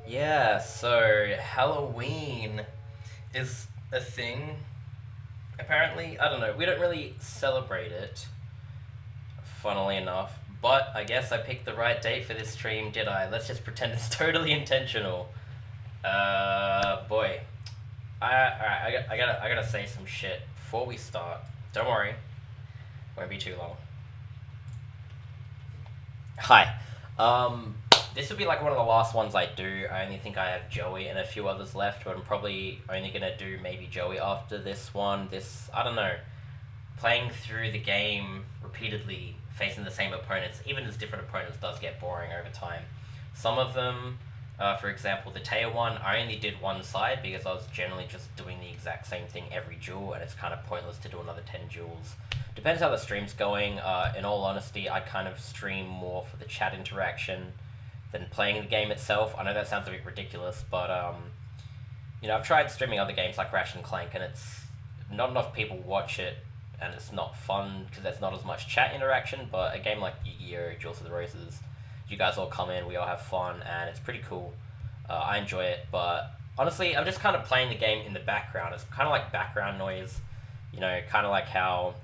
Yeah, so Halloween is a thing. Apparently, I don't know. We don't really celebrate it, funnily enough. But I guess I picked the right date for this stream, did I? Let's just pretend it's totally intentional. Boy, alright. I gotta say some shit before we start. Don't worry, won't be too long. Hi. Um, this would be like one of the last ones I do. I only think I have Joey and a few others left, but I'm probably only gonna do maybe Joey after this one. I don't know. Playing through the game repeatedly, facing the same opponents, even as different opponents, does get boring over time. Some of them, for example, the Taya one, I only did one side because I was generally just doing the exact same thing every duel, and it's kind of pointless to do another 10 duels. Depends how the stream's going. In all honesty, I kind of stream more for the chat interaction than playing the game itself. I know that sounds a bit ridiculous, but I've tried streaming other games like Ratchet and Clank, and it's not enough people watch it, and it's not fun because there's not as much chat interaction. But a game like Yu-Gi-Oh! Duels of the Roses, you guys all come in, we all have fun, and it's pretty cool. I enjoy it, but honestly, I'm just kind of playing the game in the background. It's kind of like background noise, kind of like how,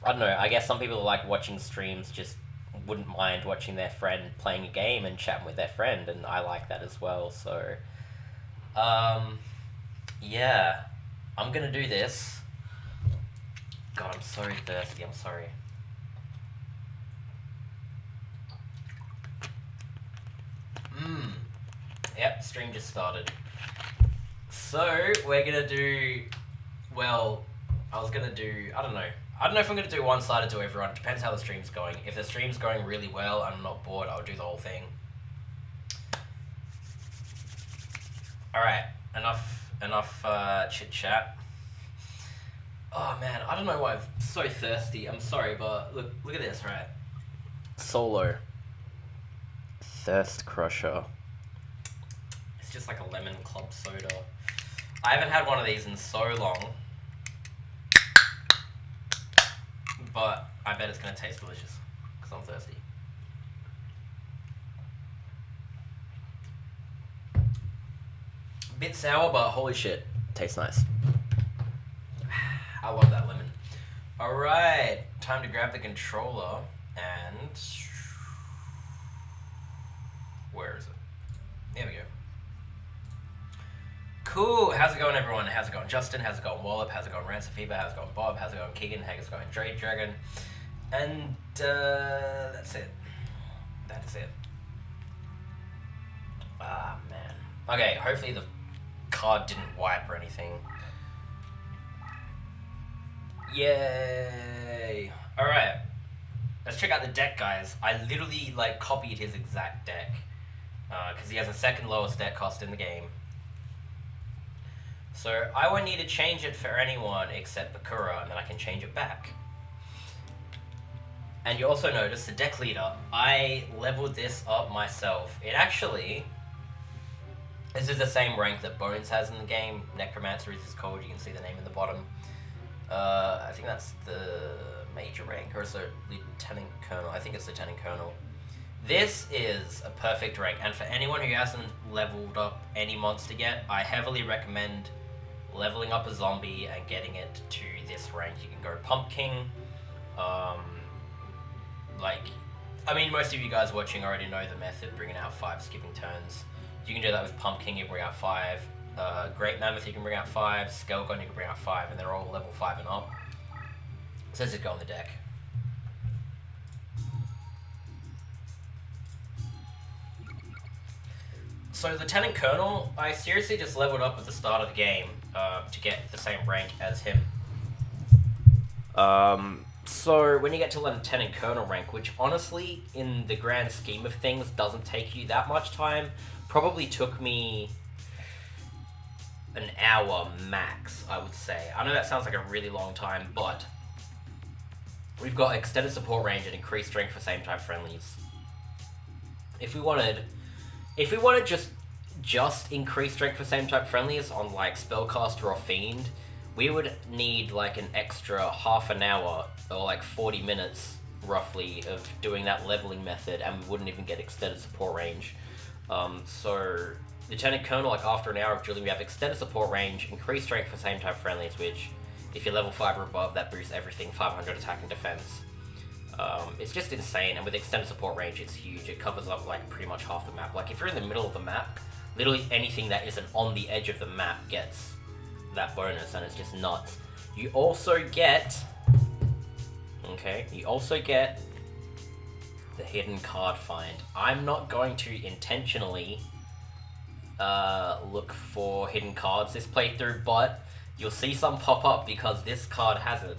I don't know, I guess some people like watching streams just wouldn't mind watching their friend playing a game and chatting with their friend, and I like that as well. So, yeah, I'm gonna do this. God, I'm so thirsty. I'm sorry. Yep, stream just started. So we're gonna do. Well, I was gonna do. I don't know. I don't know if I'm going to do one-sided to everyone. It depends how the stream's going. If the stream's going really well and I'm not bored, I'll do the whole thing. Alright, enough chit-chat. Oh man, I don't know why I'm so thirsty. I'm sorry, but look at this, right? Solo. Thirst Crusher. It's just like a lemon club soda. I haven't had one of these in so long. But I bet it's going to taste delicious, because I'm thirsty. Bit sour, but holy shit, tastes nice. I love that lemon. Alright, time to grab the controller, and... Where is it? There we go. Cool, how's it going everyone? How's it going Justin? How's it going Wallop? How's it going Ransom Fever? How's it going Bob? How's it going Keegan? How's it going Dre Dragon? And that's it. That is it. Ah, man. Okay, hopefully the card didn't wipe or anything. Yay! Alright. Let's check out the deck, guys. I literally, copied his exact deck. Because he has the second lowest deck cost in the game. So I won't need to change it for anyone except Bakura, and then I can change it back. And you also notice the deck leader. I leveled this up myself. This is the same rank that Bonz has in the game. Necromancer is his code. You can see the name in the bottom. I think that's the major rank, or is it Lieutenant Colonel? I think it's Lieutenant Colonel. This is a perfect rank, and for anyone who hasn't leveled up any monster yet, I heavily recommend leveling up a zombie and getting it to this rank. You can go Pumpkin. Most of you guys watching already know the method, bringing out 5 skipping turns. You can do that with Pumpkin, you can bring out 5. Great Mammoth, you can bring out 5. Skeleton, you can bring out 5, and they're all level 5 and up. So let's just go on the deck. So Lieutenant Colonel, I seriously just leveled up at the start of the game to get the same rank as him. So when you get to Lieutenant Colonel rank, which honestly, in the grand scheme of things, doesn't take you that much time, probably took me an hour max, I would say. I know that sounds like a really long time, but we've got extended support range and increased strength for same type friendlies. If we wanted just increase strength for same type friendlies on like Spellcaster or Fiend, we would need like an extra half an hour or like 40 minutes roughly of doing that leveling method, and we wouldn't even get extended support range. So Lieutenant Colonel, like after an hour of dueling, we have extended support range, increased strength for same type friendlies, which if you're level 5 or above, that boosts everything 500 attack and defense. It's just insane, and with extended support range, it's huge. It covers up like pretty much half the map. Like if you're in the middle of the map, literally anything that isn't on the edge of the map gets that bonus, and it's just nuts. You also get the hidden card find. I'm not going to intentionally look for hidden cards this playthrough, but you'll see some pop up because this card has it.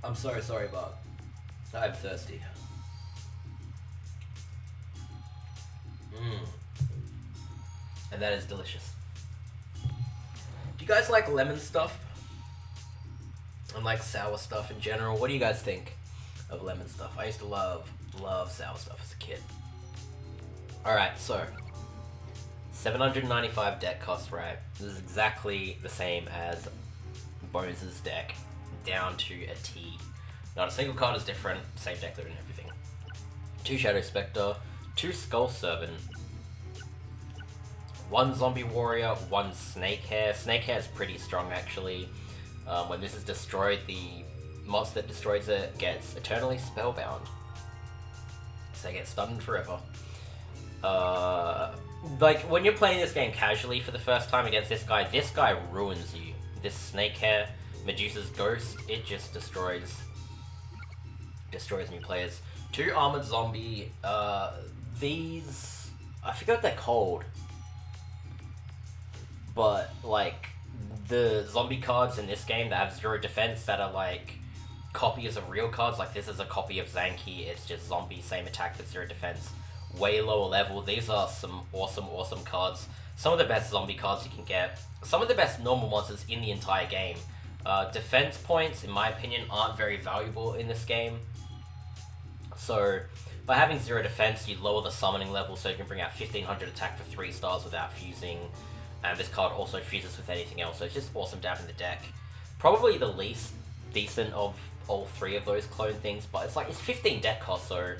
I'm so sorry, but I'm thirsty. And that is delicious. Do you guys like lemon stuff? And like sour stuff in general? What do you guys think of lemon stuff? I used to love sour stuff as a kid. Alright, so 795 deck cost, right? This is exactly the same as Bonz's deck, down to a T. Not a single card is different, same deck load and everything. 2 Shadow Spectre, 2 Skull Servant, 1 Zombie Warrior, 1 Snakehair. Snakehair is pretty strong actually. When this is destroyed, the monster that destroys it gets eternally spellbound. So they get stunned forever. Like, when you're playing this game casually for the first time against this guy ruins you. This Snakehair, Medusa's Ghost, it just destroys new players. 2 Armored Zombie, these, I forget what they're called, but like the zombie cards in this game that have 0 defense that are like copies of real cards, like this is a copy of Zanki, it's just zombie, same attack but 0 defense, way lower level. These are some awesome cards, some of the best zombie cards you can get, some of the best normal monsters in the entire game. Defense points, in my opinion, aren't very valuable in this game, so by having 0 defense, you lower the summoning level so you can bring out 1500 attack for 3 stars without fusing, and this card also fuses with anything else, so it's just awesome to have in the deck. Probably the least decent of all 3 of those clone things, but it's like, it's 15 deck cost, so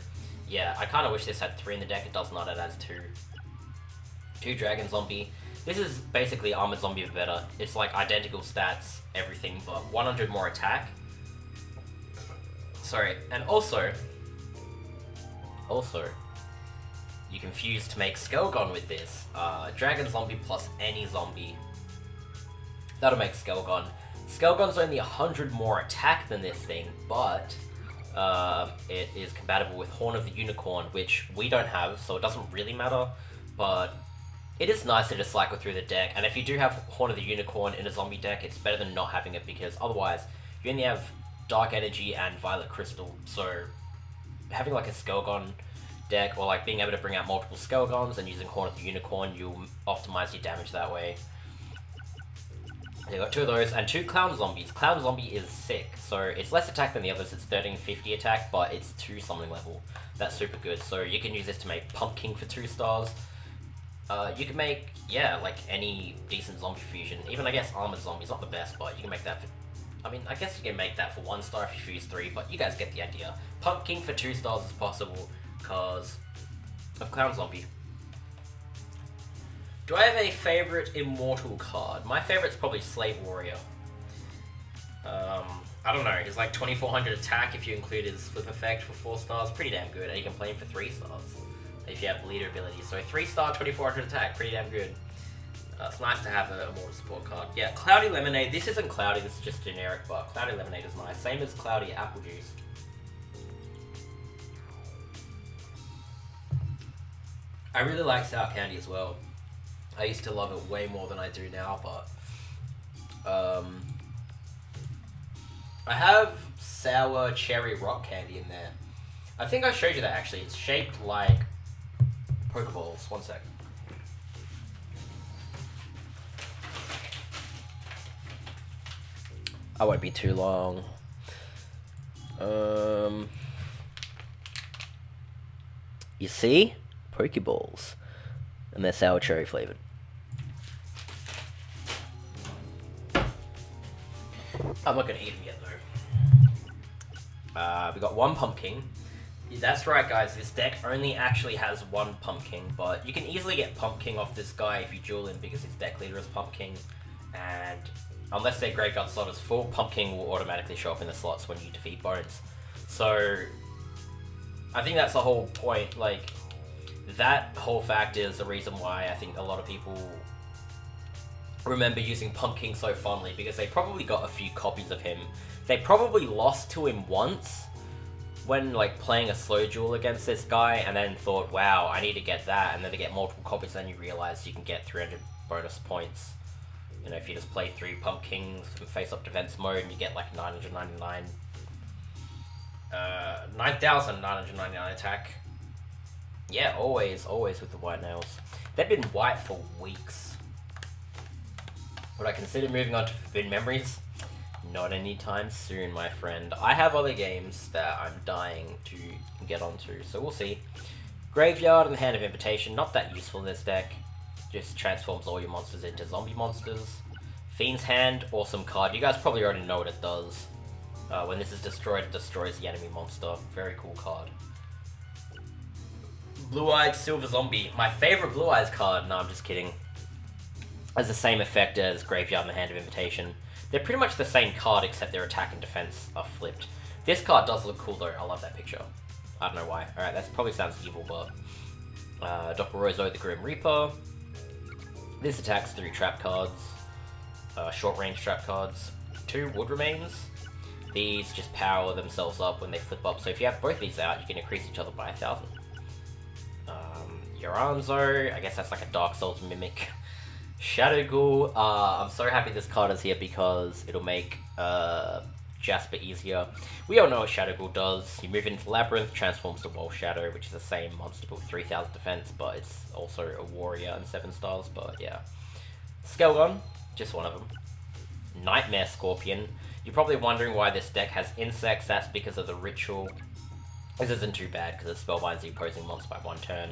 yeah, I kind of wish this had 3 in the deck. It does not, it has 2. 2 Dragon Zombie. This is basically Armored Zombie but better. It's like identical stats, everything, but 100 more attack. Sorry, and also, you can fuse to make Skelgon with this. Dragon Zombie plus any zombie. That'll make Skelgon. Skelgon's only 100 more attack than this thing, but it is compatible with Horn of the Unicorn, which we don't have, so it doesn't really matter, but it is nice to just cycle through the deck, and if you do have Horn of the Unicorn in a zombie deck, it's better than not having it, because otherwise you only have Dark Energy and Violet Crystal, so having like a Skelgon deck, or like being able to bring out multiple Skelgons and using Horn of the Unicorn, you'll optimize your damage that way. You got 2 of those, and 2 Clown Zombies. Clown Zombie is sick, so it's less attack than the others, it's 1350 attack, but it's 2 summoning level. That's super good, so you can use this to make Pumpkin for 2 stars. You can make, yeah, like any decent zombie fusion, even I guess Armored Zombie's not the best, but you can make that for, I mean, I guess you can make that for 1 star if you fuse 3, but you guys get the idea. Pumpkin for 2 stars is possible, because of Clown Zombie. Do I have a favorite immortal card? My favorite's probably Slave Warrior. I don't know, he's like 2400 attack if you include his flip effect for 4 stars, pretty damn good, and you can play him for 3 stars if you have leader ability. So 3 star, 2400 attack, pretty damn good. It's nice to have a immortal support card. Yeah, Cloudy Lemonade, this isn't Cloudy, this is just generic, but Cloudy Lemonade is nice. Same as Cloudy Apple Juice. I really like sour candy as well. I used to love it way more than I do now, but I have sour cherry rock candy in there. I think I showed you that actually. It's shaped like Pokeballs. One sec. I won't be too long. You see? Pokeballs. And they're sour cherry flavored. I'm not gonna eat them yet though. We got one pumpkin. That's right, guys. This deck only actually has one pumpkin, but you can easily get pumpkin off this guy if you duel him because his deck leader is pumpkin, and unless their graveyard slot is full, pumpkin will automatically show up in the slots when you defeat Bonz. So I think that's the whole point. Like, that whole fact is the reason why I think a lot of people remember using pumpkin so fondly, because they probably got a few copies of him. They probably lost to him once when like playing a slow duel against this guy, and then thought, wow, I need to get that, and then they get multiple copies, and then you realize you can get 300 bonus points. You know, if you just play 3 pumpkins in face-up defense mode, and you get like 999 9,999 attack. Yeah, always with the white nails. They've been white for weeks. Would I consider moving on to Forbidden Memories? Not anytime soon, my friend. I have other games that I'm dying to get onto, so we'll see. Graveyard and the Hand of Invitation, not that useful in this deck. Just transforms all your monsters into zombie monsters. Fiend's Hand, awesome card. You guys probably already know what it does. When this is destroyed, it destroys the enemy monster. Very cool card. Blue-Eyed Silver Zombie. My favorite Blue Eyes card. No, I'm just kidding. Has the same effect as Graveyard and the Hand of Invitation. They're pretty much the same card, except their attack and defense are flipped. This card does look cool, though. I love that picture. I don't know why. Alright, that probably sounds evil, but... Dr. Rozo, the Grim Reaper. This attacks 3 trap cards. Short-range trap cards. 2 Wood Remains. These just power themselves up when they flip up. So if you have both these out, you can increase each other by 1,000. Yoranzo, I guess that's like a Dark Souls mimic. Shadow Ghoul, I'm so happy this card is here because it'll make Jasper easier. We all know what Shadow Ghoul does. You move into Labyrinth, transforms to Wall Shadow, which is the same monster but with 3,000 defense, but it's also a warrior and 7 stars, but yeah. Skeleton, just one of them. Nightmare Scorpion. You're probably wondering why this deck has insects. That's because of the ritual. This isn't too bad because it spellbinds the opposing monster by 1 turn.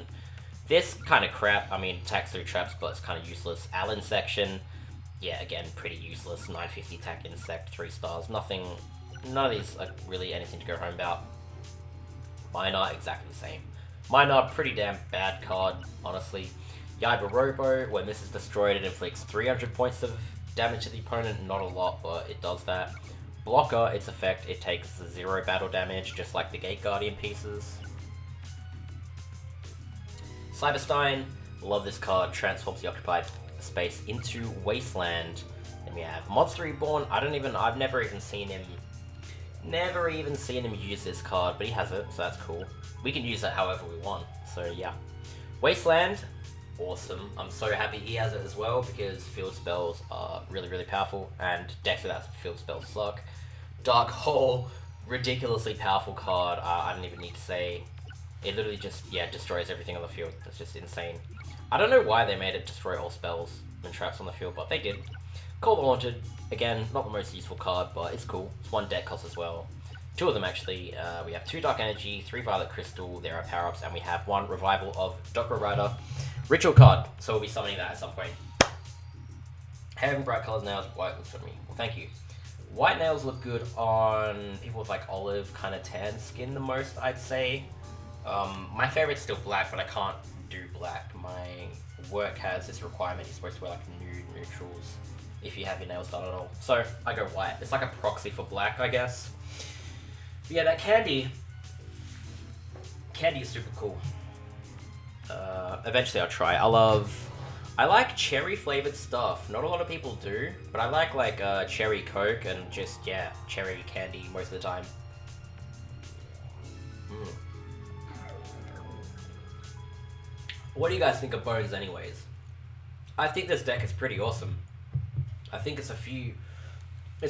This kind of crap, I mean, attacks 3 traps, but it's kind of useless. Allen Section, yeah, again, pretty useless. 950 attack insect, 3 stars. Nothing, none of these are really anything to go home about. Minor, exactly the same. Minor, pretty damn bad card, honestly. Yaiba Robo, when this is destroyed, it inflicts 300 points of damage to the opponent. Not a lot, but it does that. Blocker, its effect, it takes 0 battle damage, just like the Gate Guardian pieces. Cyberstein, love this card, transforms the occupied space into Wasteland. Then we have Monster Reborn. I've never even seen him use this card, but he has it, so that's cool. We can use it however we want, so yeah. Wasteland, awesome. I'm so happy he has it as well, because field spells are really, really powerful, and decks without field spells suck. Dark Hole, ridiculously powerful card. I don't even need to say. It literally just, yeah, destroys everything on the field. It's just insane. I don't know why they made it destroy all spells and traps on the field, but they did. Call the Haunted, again, not the most useful card, but it's cool. It's 1 deck cost as well. 2 of them, actually. We have 2 Dark Energy, 3 Violet Crystal, there are power-ups, and we have 1 Revival of Dr. Rider Ritual card, so we'll be summoning that at some point. Having bright colors nails, white looks for me. Well, thank you. White nails look good on people with like olive kind of tan skin the most, I'd say. My favorite's still black, but I can't do black. My work has this requirement you're supposed to wear like nude neutrals if you have your nails done at all. So I go white. It's like a proxy for black, I guess. But yeah, that candy is super cool. Eventually I'll try. I like cherry flavored stuff. Not a lot of people do, but I like cherry Coke and just, yeah, cherry candy most of the time. What do you guys think of Bonz anyways? I think this deck is pretty awesome. I think it's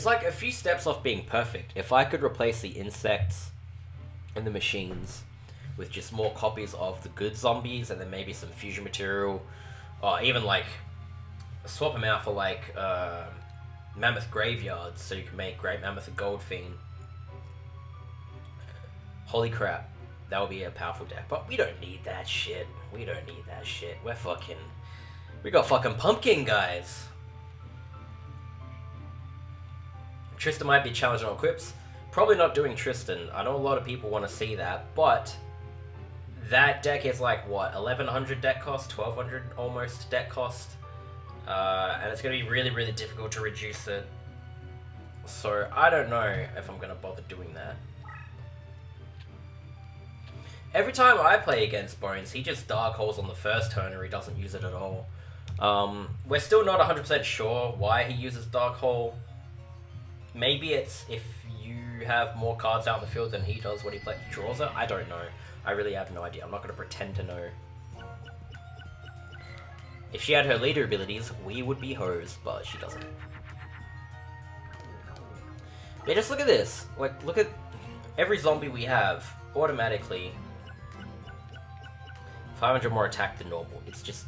like a few steps off being perfect. If I could replace the insects and the machines with just more copies of the good zombies and then maybe some fusion material, or even like swap them out for like mammoth graveyards so you can make Great Mammoth and Gold Fiend. Holy crap, that would be a powerful deck. But we don't need that shit. We got fucking Pumpkin, guys. Tristan might be challenging on equips. Probably not doing Tristan. I know a lot of people want to see that, but that deck is like, what, 1100 deck cost? 1200 almost deck cost? And it's going to be really, really difficult to reduce it. So I don't know if I'm going to bother doing that. Every time I play against Bonz, he just Dark Holes on the first turn or he doesn't use it at all. We're still not 100% sure why he uses Dark Hole. Maybe it's if you have more cards out in the field than he does when he draws it. I don't know. I really have no idea. I'm not going to pretend to know. If she had her leader abilities, we would be hoes, but she doesn't. Yeah, just look at this. Like, look at every zombie we have automatically 500 more attack than normal. It's just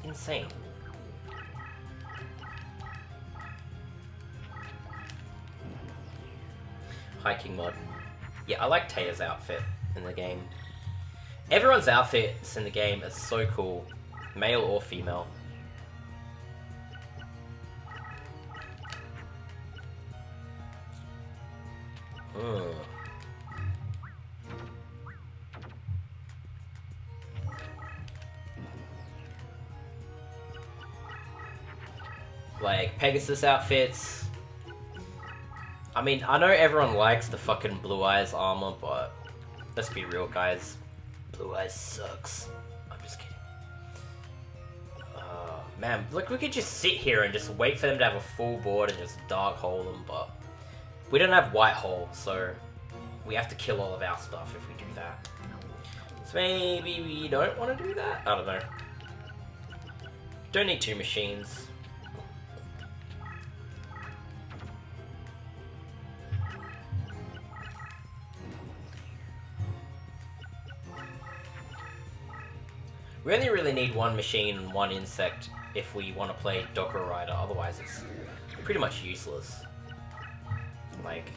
insane. Hiking mod. Yeah, I like Taya's outfit in the game. Everyone's outfits in the game is so cool, male or female. Like Pegasus outfits. I mean, I know everyone likes the fucking Blue Eyes armor, but let's be real, guys. Blue Eyes sucks. I'm just kidding. Man, look, we could just sit here and just wait for them to have a full board and just Dark Hole them, but we don't have White Hole, so we have to kill all of our stuff if we do that. So maybe we don't want to do that? I don't know. Don't need two machines. We only really need one machine and one insect if we want to play Docker Rider, otherwise it's pretty much useless. Like,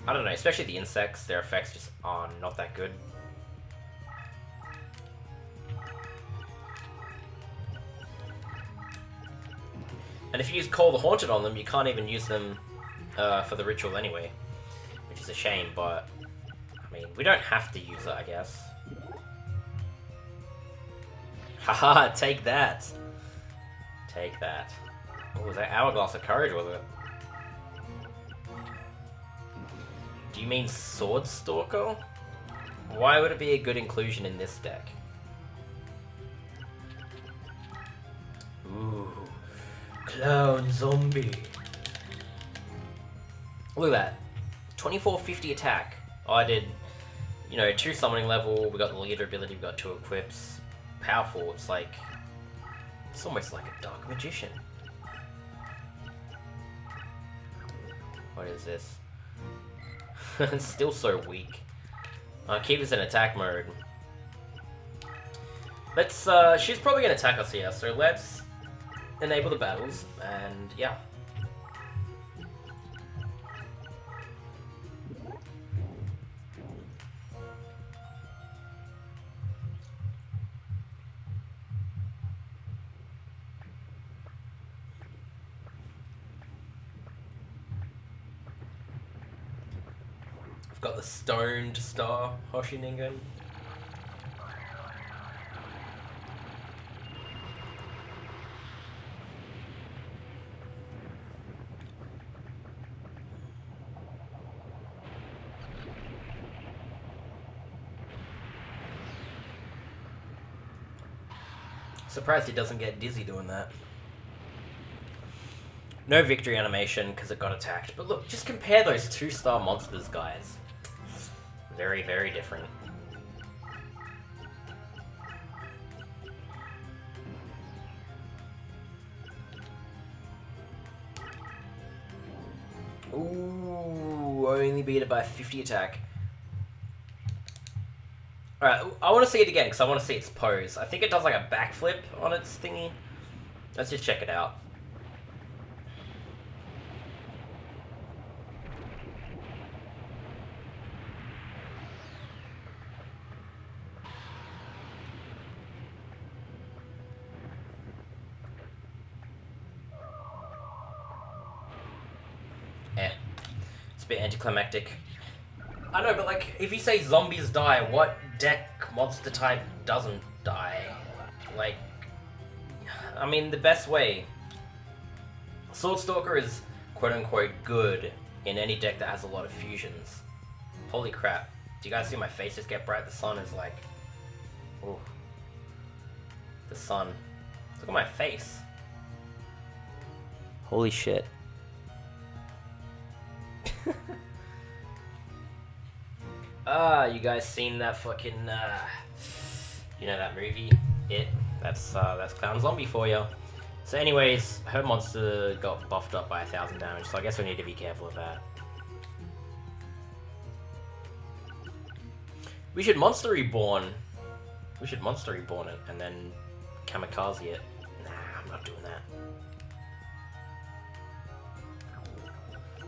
I don't know, especially the insects, their effects just are not that good. And if you use Call the Haunted on them, you can't even use them for the ritual anyway, which is a shame, but I mean, we don't have to use it, I guess. Haha, take that. Take that. What was that? Hourglass of Courage, was it? Do you mean Sword Stalker? Why would it be a good inclusion in this deck? Ooh. Clown Zombie. Look at that. 2450 attack. Oh, I did, 2 summoning level, we got the leader ability, we got 2 equips. Powerful, it's almost like a Dark Magician. What is this? It's still so weak. Keep us in attack mode. Let's, she's probably gonna attack us here, so let's enable the battles, and yeah. Got the Stoned Star Hoshiningen. Surprised he doesn't get dizzy doing that. No victory animation because it got attacked. But look, just compare those 2-star monsters, guys. Very, very different. beat it by 50 attack. Alright, I want to see it again because I want to see its pose. I think it does like a backflip on its thingy. Let's just check it out. It's a bit anticlimactic. I know, but like, if you say zombies die, what deck monster type doesn't die? Like, I mean, the best way. Swordstalker is quote-unquote good in any deck that has a lot of fusions. Holy crap. Do you guys see my face just get bright? The sun is like... Ooh. The sun. Look at my face. Holy shit. You guys seen that fucking, you know that movie, It? That's Clown Zombie for you. So anyways, her monster got buffed up by 1,000 damage, so I guess we need to be careful of that. We should Monster Reborn. We should Monster Reborn it, and then Kamikaze it. Nah, I'm not doing that.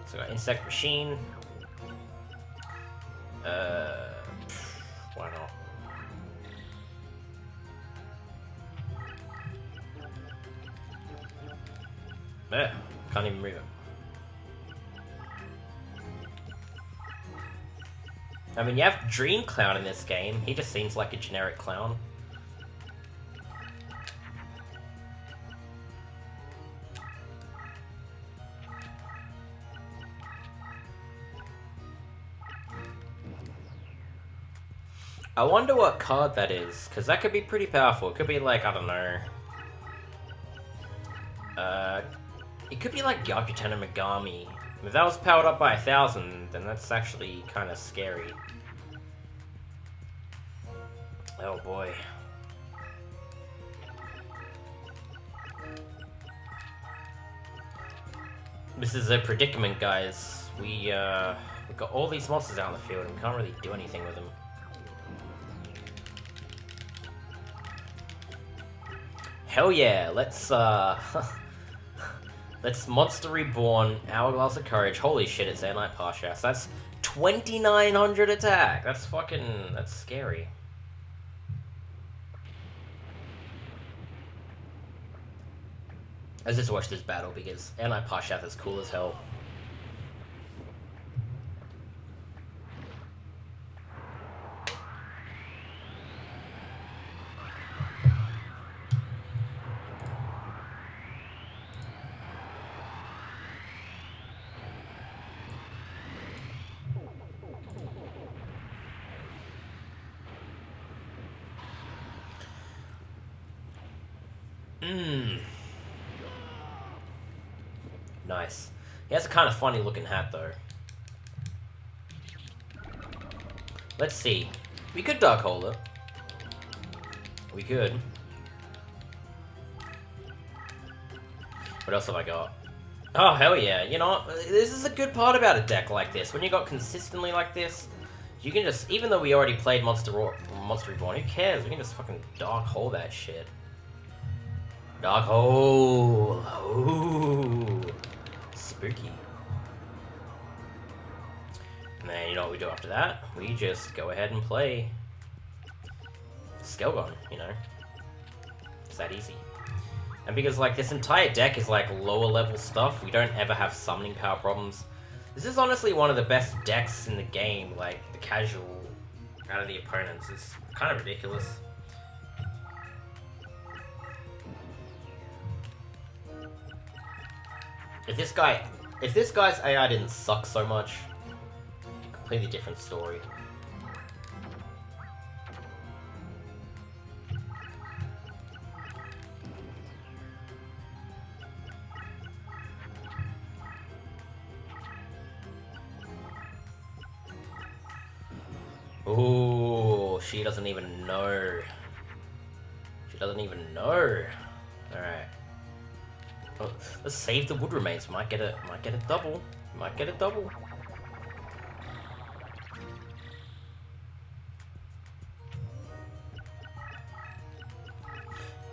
So I got Insect Machine. Why not? Yeah, can't even move it. I mean, you have Dream Clown in this game. He just seems like a generic clown. I wonder what card that is, because that could be pretty powerful. It could be like, I don't know. It could be like Gyakuten Megami. If that was powered up by 1,000, then that's actually kind of scary. Oh boy. This is a predicament, guys. We've got all these monsters out in the field and we can't really do anything with them. Hell yeah, let's let's Monster Reborn, Hourglass of Courage. Holy shit, it's Airnight Parshass. That's 2,900 attack. That's scary. Let's just watch this battle because Airnight Parshath is cool as hell. Nice. He has a kind of funny looking hat though. Let's see. We could Dark Hole it. We could. What else have I got? Oh, hell yeah. You know what? This is a good part about a deck like this. When you got consistently like this, you can just, even though we already played Monster Reborn, who cares? We can just fucking Dark Hole that shit. Dark Hole. Ooh. Spooky. And then, you know what we do after that? We just go ahead and play Skelgon, you know? It's that easy. And because, like, this entire deck is, like, lower level stuff, we don't ever have summoning power problems. This is honestly one of the best decks in the game, like, the casual out of the opponents. It's kind of ridiculous. If this guy's AI didn't suck so much, completely different story. Ooh, she doesn't even know. She doesn't even know. Alright. Oh, let's save the wood remains. Might get a double. Might get a double.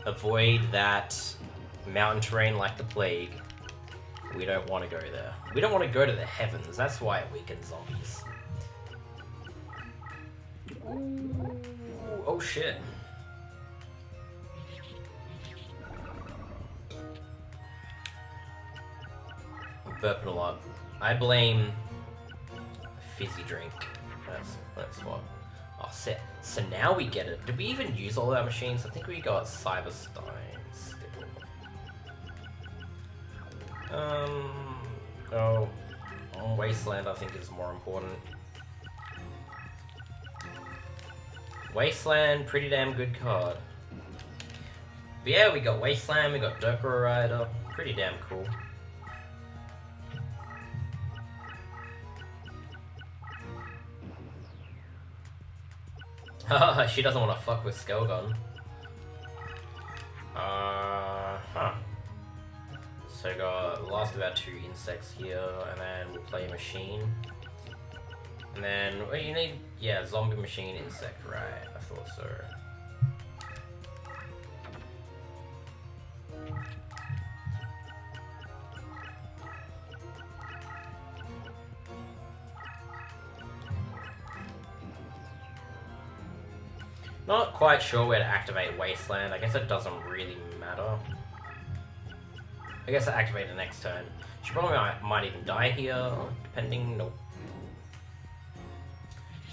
avoid that mountain terrain like the plague. We don't want to go there. We don't want to go to the heavens. That's why it weakens zombies. Ooh. Oh shit. I'm burping a lot. I blame fizzy drink. That's what. Oh, set. So now we get it. Did we even use all our machines? I think we got Cyberstein still. Oh, Wasteland I think is more important. Wasteland, pretty damn good card. But yeah, we got Wasteland, we got Durkra Rider, pretty damn cool. Haha, she doesn't want to fuck with Skelgon. So we got last of our 2 insects here, and then we'll play machine. And then, well, you need, yeah, zombie, machine, insect, right? I thought so. Not quite sure where to activate Wasteland. I guess it doesn't really matter. I guess I activate the next turn. She probably might even die here, depending. Nope.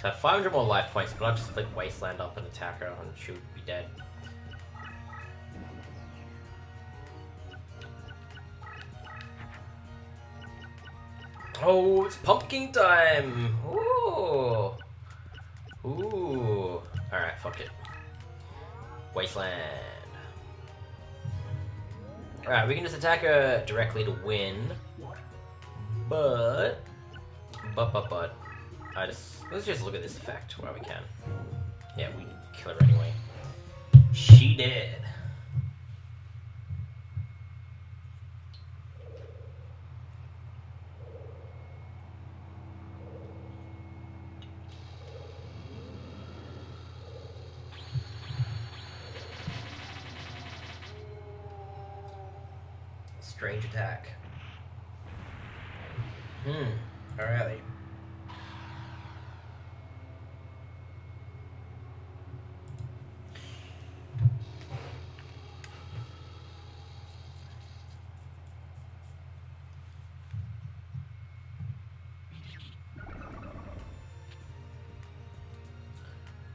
So I have 500 more life points, but I'll just flick Wasteland up and attack her, and she'll be dead. Oh, it's pumpkin time! Ooh! Ooh! Alright, fuck it. Wasteland. Alright, we can just attack her directly to win. But... Let's just look at this effect while we can. Yeah, we kill her anyway. She did. Strange attack. Alrighty.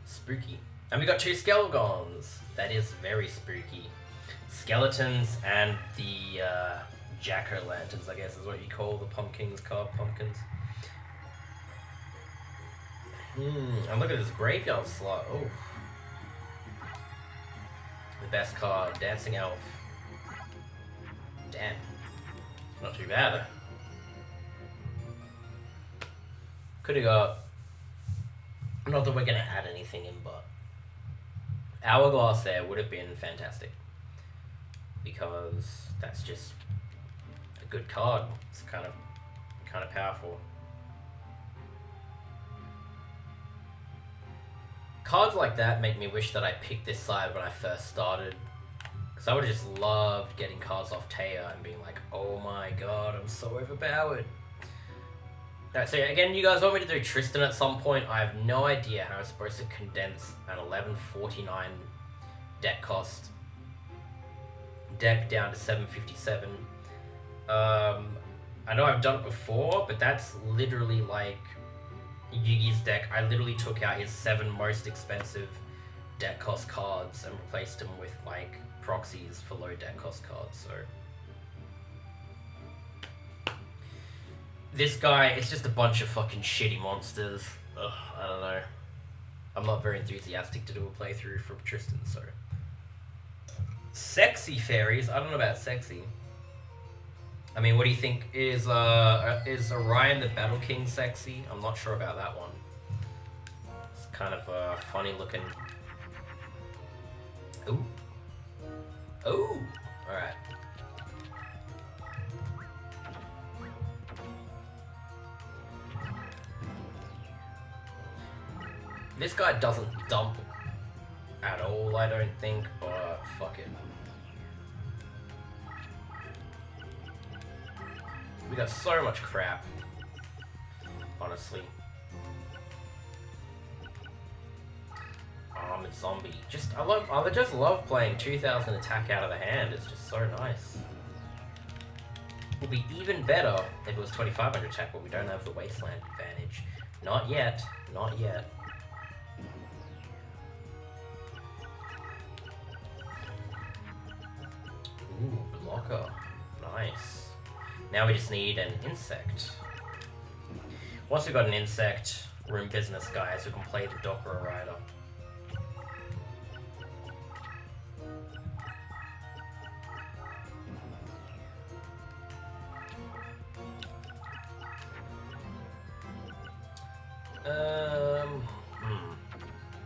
Spooky. And we got 2 Skelegons. That is very spooky. Skeletons and the jack-o'-lanterns, I guess is what you call the pumpkins, carved pumpkins. And look at this graveyard slot. Oh, the best card, Dancing Elf. Damn, not too bad. Could have got. Not that we're gonna add anything in, but Hourglass there would have been fantastic. Because that's just a good card. It's kind of powerful. Cards like that make me wish that I picked this side when I first started. Because I would have just loved getting cards off Taya and being like, oh my god, I'm so overpowered. Alright, so again, you guys want me to do Tristan at some point? I have no idea how I'm supposed to condense an 1149 deck cost deck down to 757. I know I've done it before, but that's literally like Yugi's deck. I literally took out his 7 most expensive deck cost cards and replaced them with like proxies for low deck cost cards. So this guy, it's just a bunch of fucking shitty monsters. Ugh, I don't know. I'm not very enthusiastic to do a playthrough for Tristan, so. Sexy fairies? I don't know about sexy. I mean, what do you think? Is Orion the Battle King sexy? I'm not sure about that one. It's kind of funny looking. Ooh. Ooh. Alright. This guy doesn't dump at all, I don't think, but fuck it. We got so much crap. Honestly. Armored zombie. I just love playing 2000 attack out of the hand. It's just so nice. It'd be even better if it was 2500 attack, but we don't have the wasteland advantage. Not yet. Not yet. Ooh, blocker. Nice. Now we just need an insect. Once we've got an insect, we're in business, guys. We can play the Docker Rider.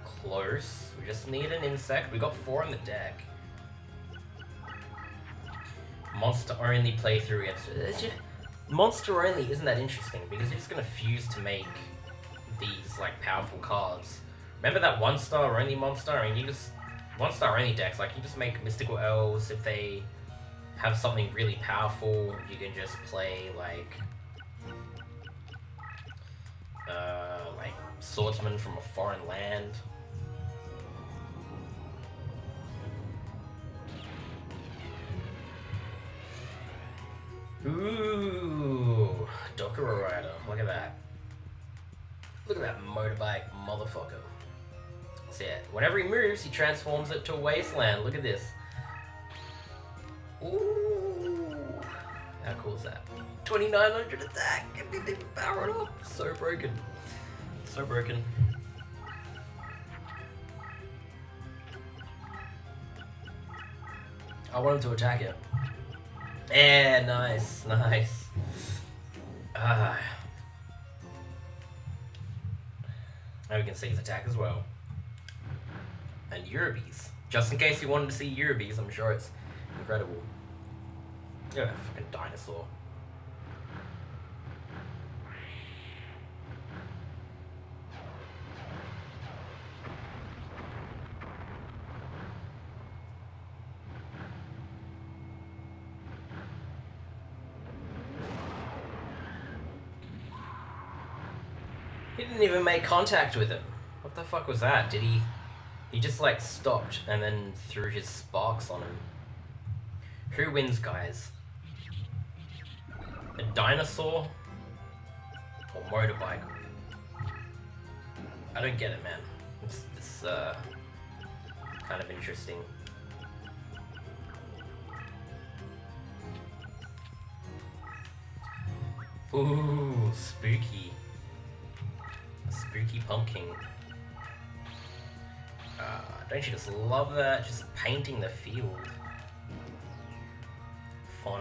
Close. We just need an insect. We got 4 on the deck. Monster only playthrough against monster only isn't that interesting because you're just gonna fuse to make these like powerful cards. Remember that 1-star only monster? I mean, you just 1-star only decks. Like you just make mystical elves if they have something really powerful. You can just play like swordsman from a foreign land. Ooh, Docker Rider. Look at that. Look at that motorbike motherfucker. So yeah, whenever he moves, he transforms it to a wasteland. Look at this. Ooh. How cool is that? 2900 attack and didn't even power it up. So broken. So broken. I want him to attack it. Yeah, nice, nice. Now we can see his attack as well. And Eurobees. Just in case you wanted to see Eurobees, I'm sure it's incredible. Look at that fucking dinosaur. He didn't even make contact with him. What the fuck was that? Did he... He just like stopped and then threw his sparks on him. Who wins, guys? A dinosaur? Or motorbike? I don't get it, man. It's kind of interesting. Ooh, spooky. Spooky pumpkin. Don't you just love that? Just painting the field. Fun.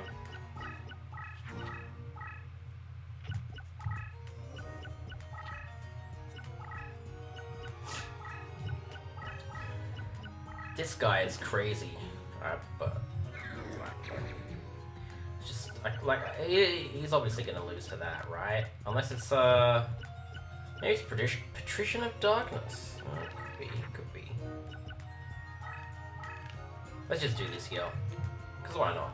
This guy is crazy, but just like he's obviously gonna lose to that, right? Unless it's maybe it's Patrician of Darkness. Oh, could be. Let's just do this here, cause why not?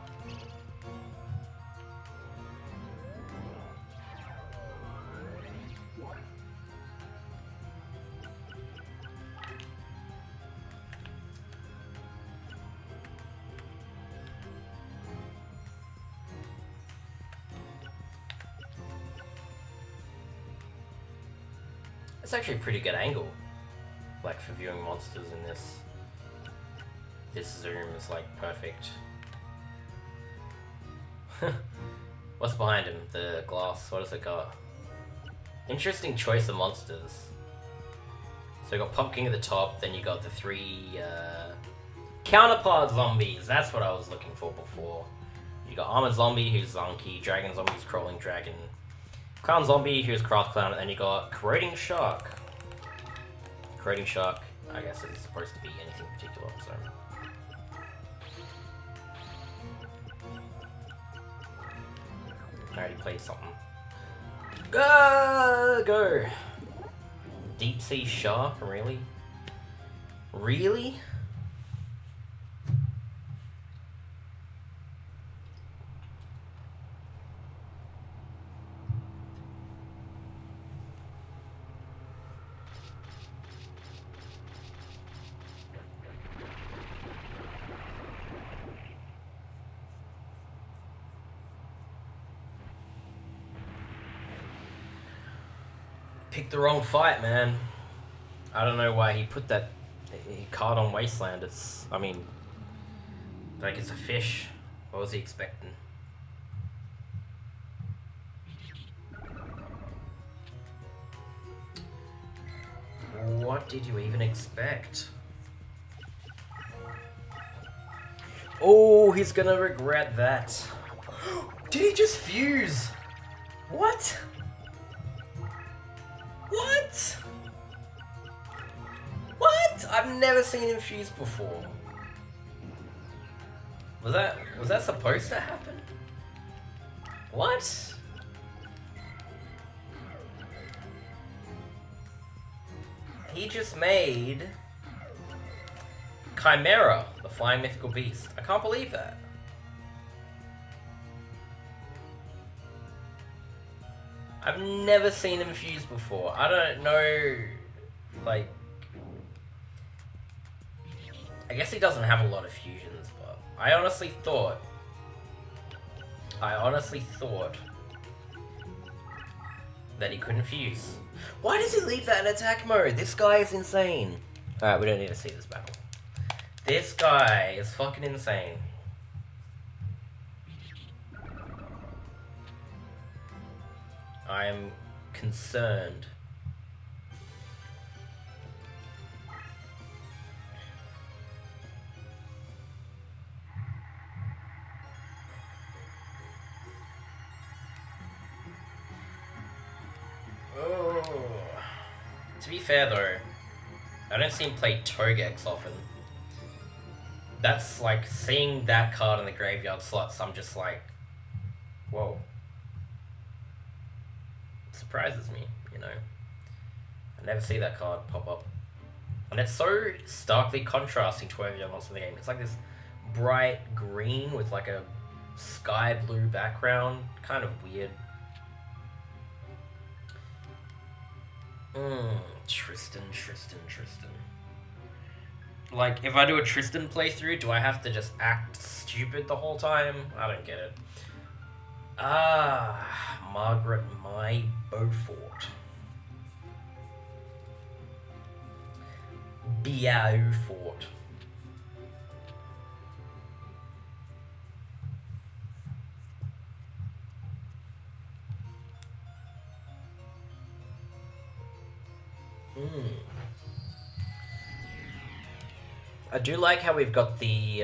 It's actually a pretty good angle, like for viewing monsters in this. This zoom is like perfect. What's behind him? The glass. What has it got? Interesting choice of monsters. So you got Pumpkin at the top, then you got the 3 counterpart zombies. That's what I was looking for before. You got Armored Zombie, who's Zonky, Dragon Zombie, who's Crawling Dragon, Clown Zombie, who's Craft Clown, and then you got Corroding Shark. Corroding Shark, I guess it's supposed to be anything particular, so. I already played something. Go! Deep Sea Shark, really? Really? picked the wrong fight, man. I don't know why he put that card on Wasteland. I mean, like it's a fish. What was he expecting? What did you even expect? Oh, he's gonna regret that. Did he just fuse? What? What? What? I've never seen him fuse before. Was that supposed to happen? What? He just made Chimera, the flying mythical beast. I can't believe that. I've never seen him fuse before. I don't know, like... I guess he doesn't have a lot of fusions, but I honestly thought that he couldn't fuse. Why does he leave that in attack mode? This guy is insane. Alright, we don't need to see this battle. This guy is fucking insane. I am concerned. Oh. To be fair though, I don't see him play Togex often. That's like, seeing that card in the graveyard slots, I'm just like, whoa. Surprises me, you know. I never see that card pop up. And it's so starkly contrasting to every other monster in the game. It's like this bright green with like a sky blue background. Kind of weird. Tristan. Like, if I do a Tristan playthrough, do I have to just act stupid the whole time? I don't get it. Margaret My Beaufort. Beaufort. I do like how we've got the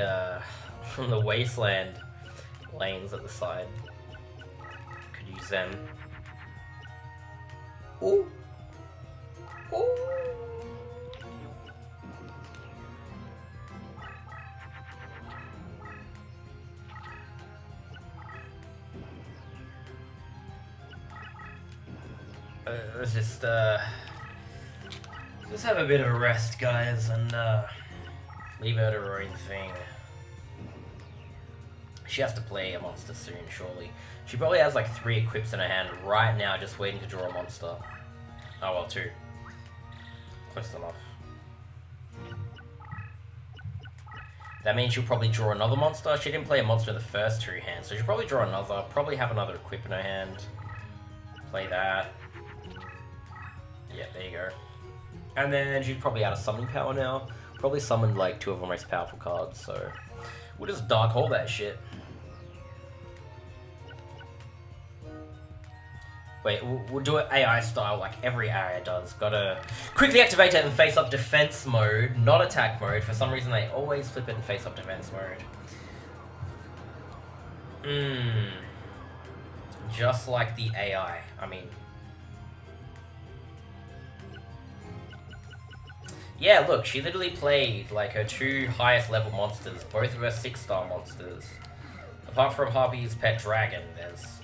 the wasteland lanes at the side. Could use them. Ooh. Ooh. Let's just have a bit of a rest, guys, and leave her to her own thing. She has to play a monster soon, surely. She probably has like 3 equips in her hand right now, just waiting to draw a monster. Oh well, 2. Close enough. That means she'll probably draw another monster. She didn't play a monster in the first 2 hands, so she'll probably draw another. Probably have another equip in her hand. Play that. Yeah, there you go. And then she's probably out of summoning power now. Probably summoned like 2 of her most powerful cards, so we'll just dark hole that shit. Wait, we'll do it AI style like every AI does. Gotta quickly activate it in face-up defense mode, not attack mode. For some reason they always flip it in face-up defense mode. Just like the AI, I mean. Yeah, look, she literally played like her 2 highest level monsters, both of her 6-star monsters. Apart from Harpy's pet dragon, there's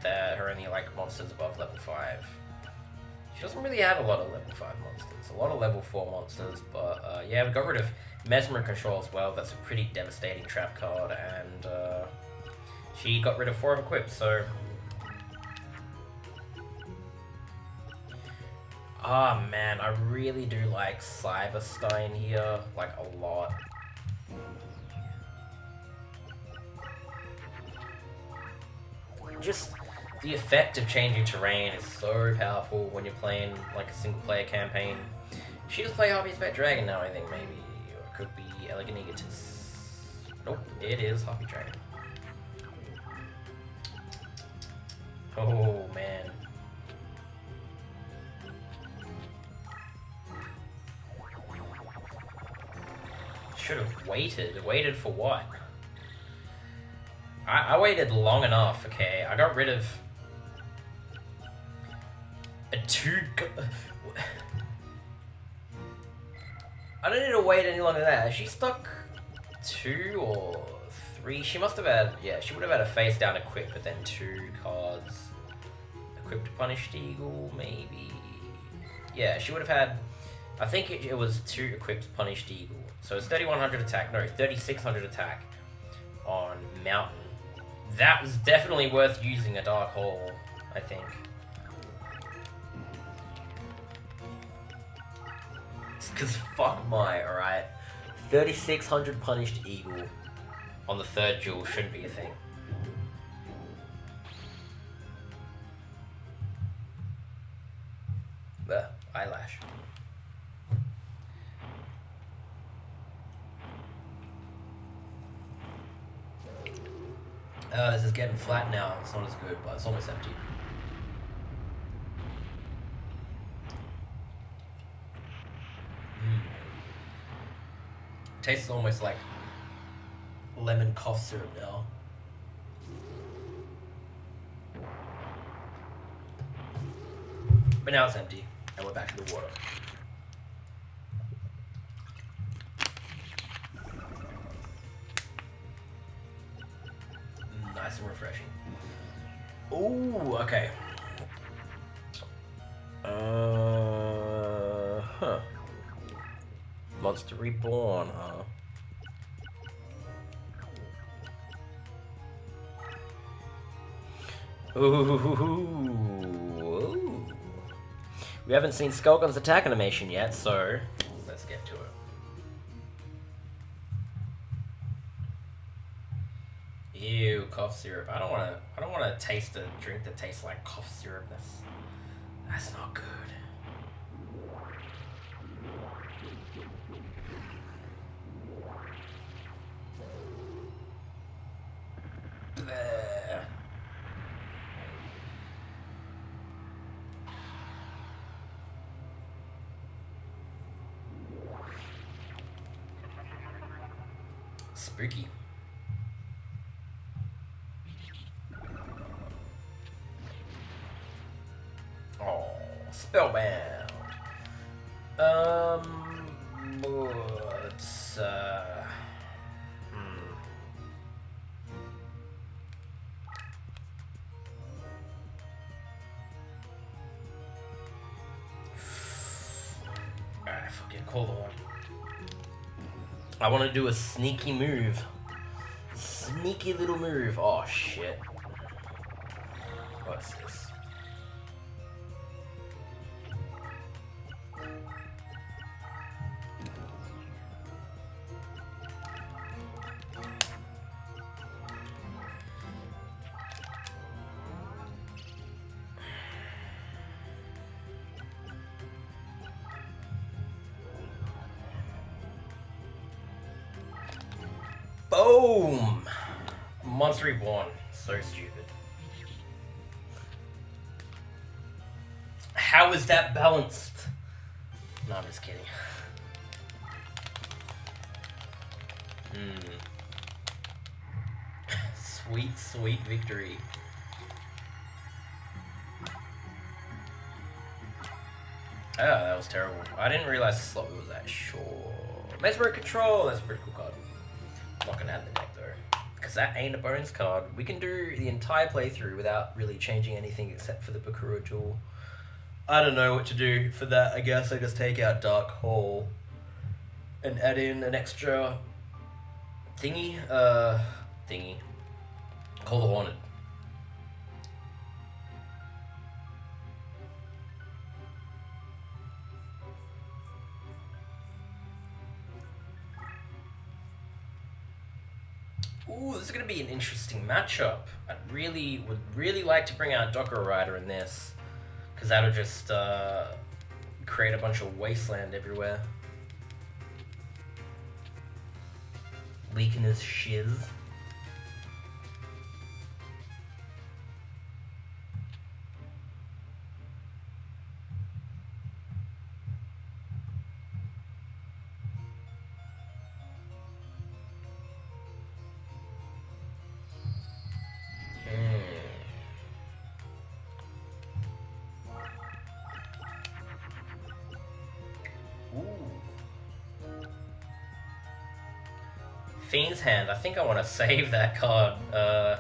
her only like monsters above level 5. She doesn't really have a lot of level 5 monsters, a lot of level 4 monsters, but yeah, we got rid of Mesmer Control as well. That's a pretty devastating trap card, and she got rid of 4 of equips, so... Ah, man, I really do like Cyberstein here, like a lot. Just The effect of changing terrain is so powerful when you're playing like a single player campaign. She does play Harpy's Pet Dragon now, I think, maybe. Or it could be Elegant Egotist. Nope, it is Harpy Dragon. Oh, man. Should have waited. Waited for what? I waited long enough, okay? I got rid of a I don't need to wait any longer than that. She stuck 2 or 3. She must have had, yeah, she would have had a face down equip, but then 2 cards. Equipped Punished Eagle, maybe. Yeah, she would have had, I think it was 2 equipped Punished Eagle. So it's 3100 attack, no, 3600 attack on Mountain. That was definitely worth using a Dark Hole, I think. Because fuck my, alright? 3600 Punished Eagle on the 3rd duel shouldn't be a thing. The eyelash. This is getting flat now. It's not as good, but it's almost empty. Tastes almost like lemon cough syrup now. But now it's empty, and we're back to the water. Nice and refreshing. Ooh, okay. Huh. Monster Reborn, huh? Ooh. We haven't seen Skullgun's attack animation yet, so let's get to it. Ew, cough syrup. I don't wanna taste a drink that tastes like cough syrup. That's not good. Bleh. Spooky. Oh, spellbound. It's Alright, fuck it, call the one. I want to do a sneaky move. Sneaky little move. Oh shit. What's this? Boom! Monster Reborn. So stupid. How is that balanced? No, I'm just kidding. Sweet, sweet victory. Oh, that was terrible. I didn't realize the slot was that short. Mesmer Control! That's a pretty cool card. I'm not gonna add the deck though, because that ain't a Bonz card. We can do the entire playthrough without really changing anything except for the Bakura duel. I don't know what to do for that. I guess I just take out Dark Hole and add in an extra thingy. Call the Haunted. Ooh, this is going to be an interesting matchup. I would really like to bring out Docker Rider in this, because that'll just create a bunch of wasteland everywhere. Leaking his shiz. Fiend's Hand. I think I want to save that card. I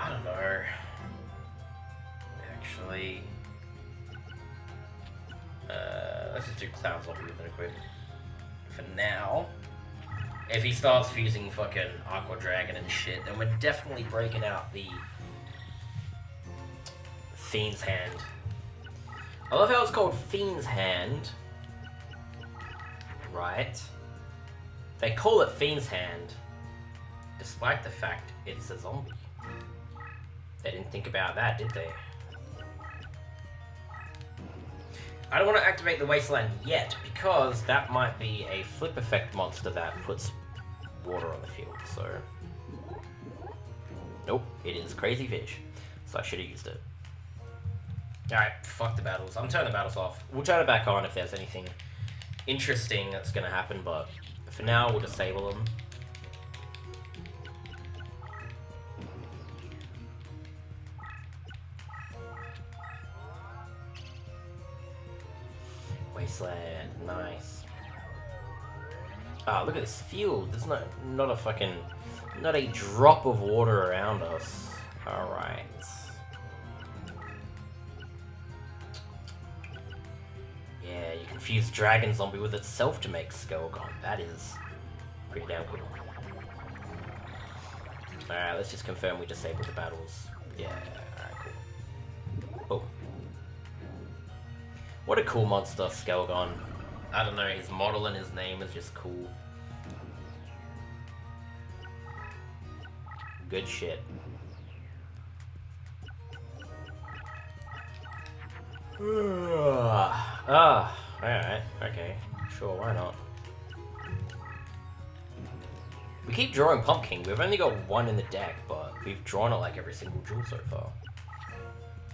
don't know. Actually, let's just do Clown Zombie with an equip for now. If he starts fusing fucking Aqua Dragon and shit, then we're definitely breaking out the Fiend's Hand. I love how it's called Fiend's Hand. Right? They call it Fiend's Hand, despite the fact it's a zombie. They didn't think about that, did they? I don't want to activate the Wasteland yet, because that might be a flip effect monster that puts water on the field, so... Nope, it is Crazy Fish, so I should have used it. Alright, fuck the battles. I'm turning the battles off. We'll turn it back on if there's anything interesting that's going to happen, but for now we'll disable them. Wasteland, nice. Ah, look at this field. There's not a fucking, not a drop of water around us. Alright. Yeah, you can fuse Dragon Zombie with itself to make Skullgon. That is pretty damn cool. Alright, let's just confirm we disabled the battles. Yeah, alright, cool. Oh. What a cool monster, Skullgon. I don't know, his model and his name is just cool. Good shit. Alright, okay. Sure, why not? We keep drawing Pumpkin. We've only got one in the deck, but we've drawn it like every single jewel so far.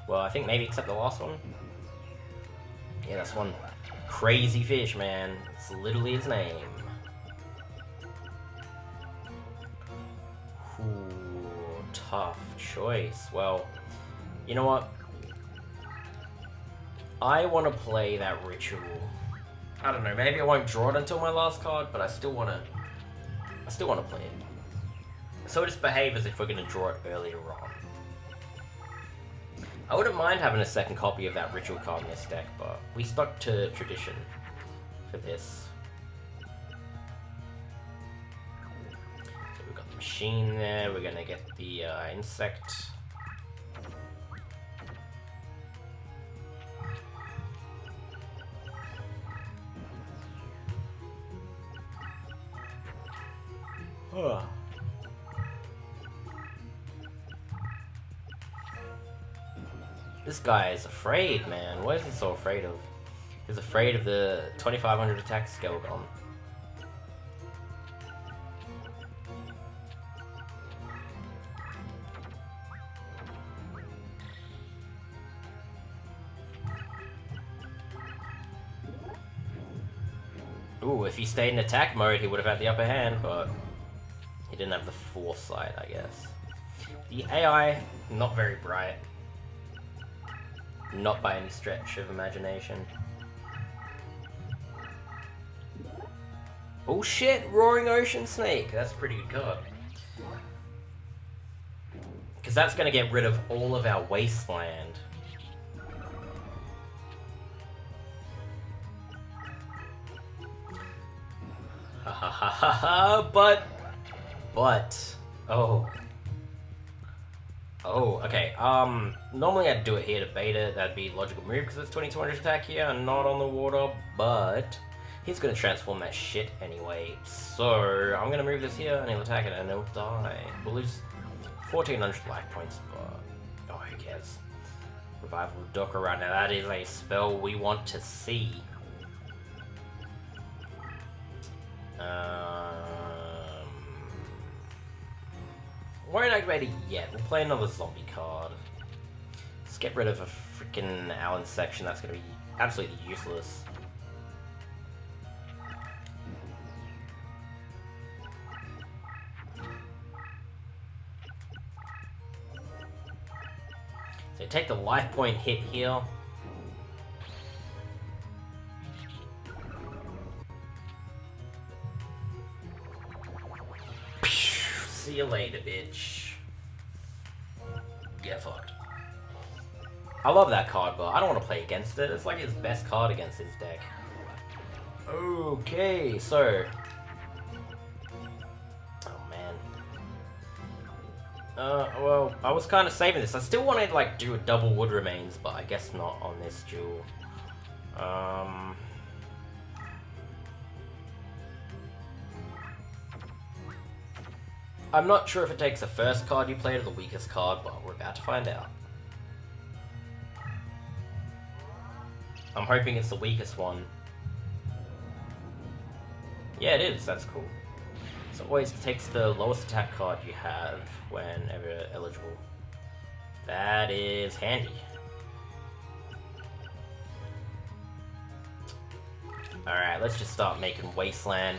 Well, I think maybe except the last one. Yeah, that's one. Crazy Fish, man. It's literally his name. Ooh, tough choice. Well, you know what? I want to play that Ritual. I don't know, maybe I won't draw it until my last card, but I still want to play it. So just behave as if we're going to draw it earlier on. I wouldn't mind having a second copy of that Ritual card in this deck, but we stuck to tradition for this. So we've got the machine there, we're going to get the insect. This guy is afraid, man. What is he so afraid of? He's afraid of the 2500 attack Skullgon. Ooh, if he stayed in attack mode, he would have had the upper hand, but he didn't have the foresight, I guess. The AI, not very bright. Not by any stretch of imagination. Oh shit, Roaring Ocean Snake. That's a pretty good card. Because that's going to get rid of all of our wasteland. Ha ha ha ha ha, but, oh, okay, normally I'd do it here to beta, that'd be logical move because it's 2200 attack here and not on the water, but He's gonna transform that shit anyway. So I'm gonna move this here and he'll attack it and it'll die. We'll lose 1400 life points, but oh, who cares? Revival of Docker right now. That is a spell we want to see. Won't activate it yet. We'll play another zombie card. Let's get rid of a freaking Allen section. That's gonna be absolutely useless. So take the life point hit here. See you later, bitch. Get fucked. I love that card, but I don't want to play against it. It's like his best card against his deck. Okay, so... oh, man. Well, I was kind of saving this. I still wanted to, like, do a double Wood Remains, but I guess not on this duel. I'm not sure if it takes the first card you played or the weakest card, but we're about to find out. I'm hoping it's the weakest one. Yeah, it is. That's cool. So it always takes the lowest attack card you have whenever eligible. That is handy. Alright, let's just start making Wasteland.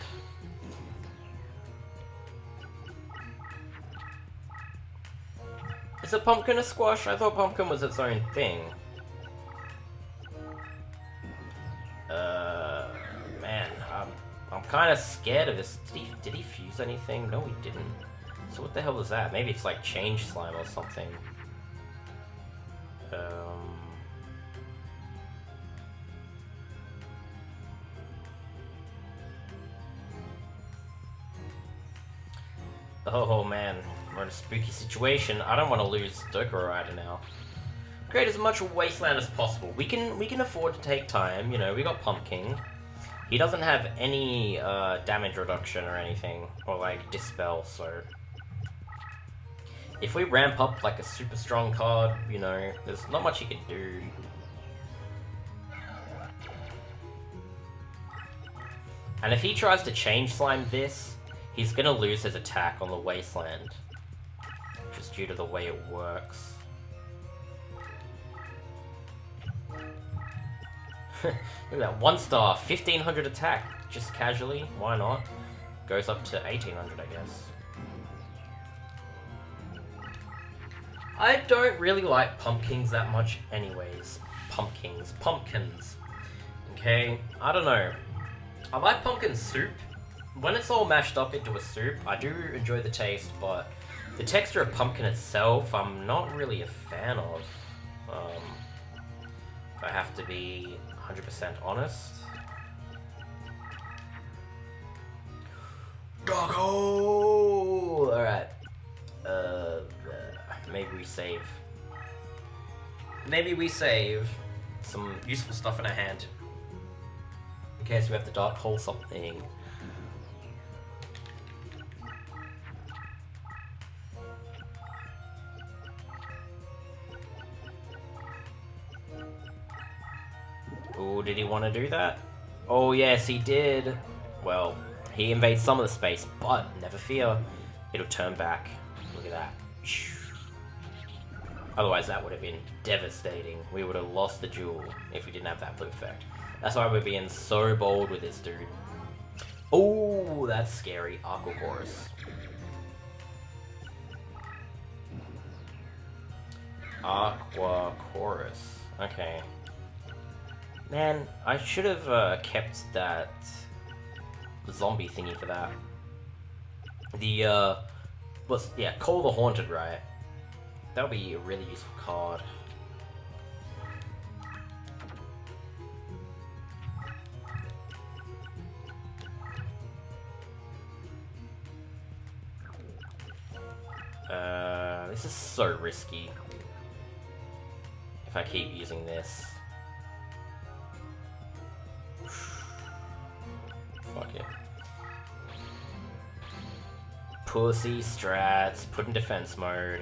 Is a pumpkin a squash? I thought pumpkin was its own thing. Man, I'm kind of scared of this. Did he fuse anything? No, he didn't. So what the hell is that? Maybe it's like change slime or something. Oh man, we're in a spooky situation. I don't want to lose Dokuro Rider now. Create as much wasteland as possible. We can afford to take time. You know, we got Pumpkin. He doesn't have any damage reduction or anything, or like dispel. So if we ramp up like a super strong card, you know, there's not much he can do. And if he tries to change slime this, he's gonna lose his attack on the wasteland, just due to the way it works. Look at that, 1 star, 1500 attack, just casually, why not? Goes up to 1800, I guess. I don't really like pumpkins that much anyways. Pumpkins. Okay, I don't know. I like pumpkin soup. When it's all mashed up into a soup, I do enjoy the taste, but the texture of pumpkin itself, I'm not really a fan of. If I have to be 100% honest. Doggo! Alright. Maybe we save. Maybe we save some useful stuff in our hand. In case we have to dark hole something. Oh, did he want to do that? Oh, yes, he did. Well, he invades some of the space, but never fear, it'll turn back. Look at that. Otherwise, that would have been devastating. We would have lost the duel if we didn't have that blue effect. That's why we're being so bold with this dude. Oh, that's scary. Aqua Chorus. Aqua Chorus. Okay. Man, I should have kept that zombie thingy for that. The, Call the Haunted, right? That would be a really useful card. This is so risky. If I keep using this. pussy strats, put in defense mode.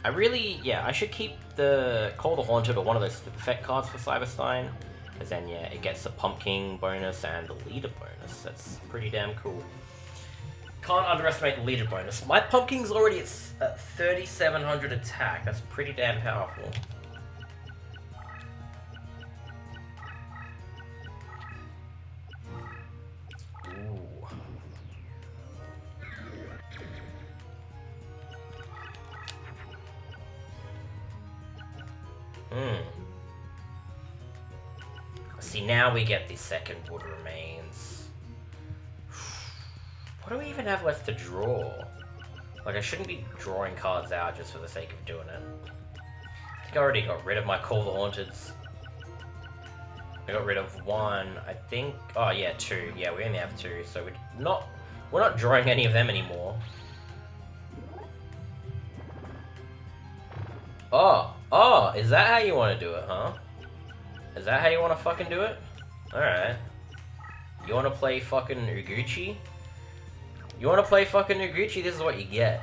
I should keep the Call the Haunted or one of those effect cards for Cyberstein. Because then, yeah, it gets the Pumpkin bonus and the Leader bonus. That's pretty damn cool. Can't underestimate the Leader bonus. My Pumpkin's already at 3,700 attack. That's pretty damn powerful. See, now we get the second Wood Remains. What do we even have left to draw? Like, I shouldn't be drawing cards out just for the sake of doing it. I think I already got rid of my Call the Haunteds. I got rid of one, I think. Oh yeah, two. Yeah, we only have two, so we're not drawing any of them anymore. Oh, is that how you want to do it, huh? Is that how you want to fucking do it? Alright. You want to play fucking Uguchi? You want to play fucking Uguchi? This is what you get.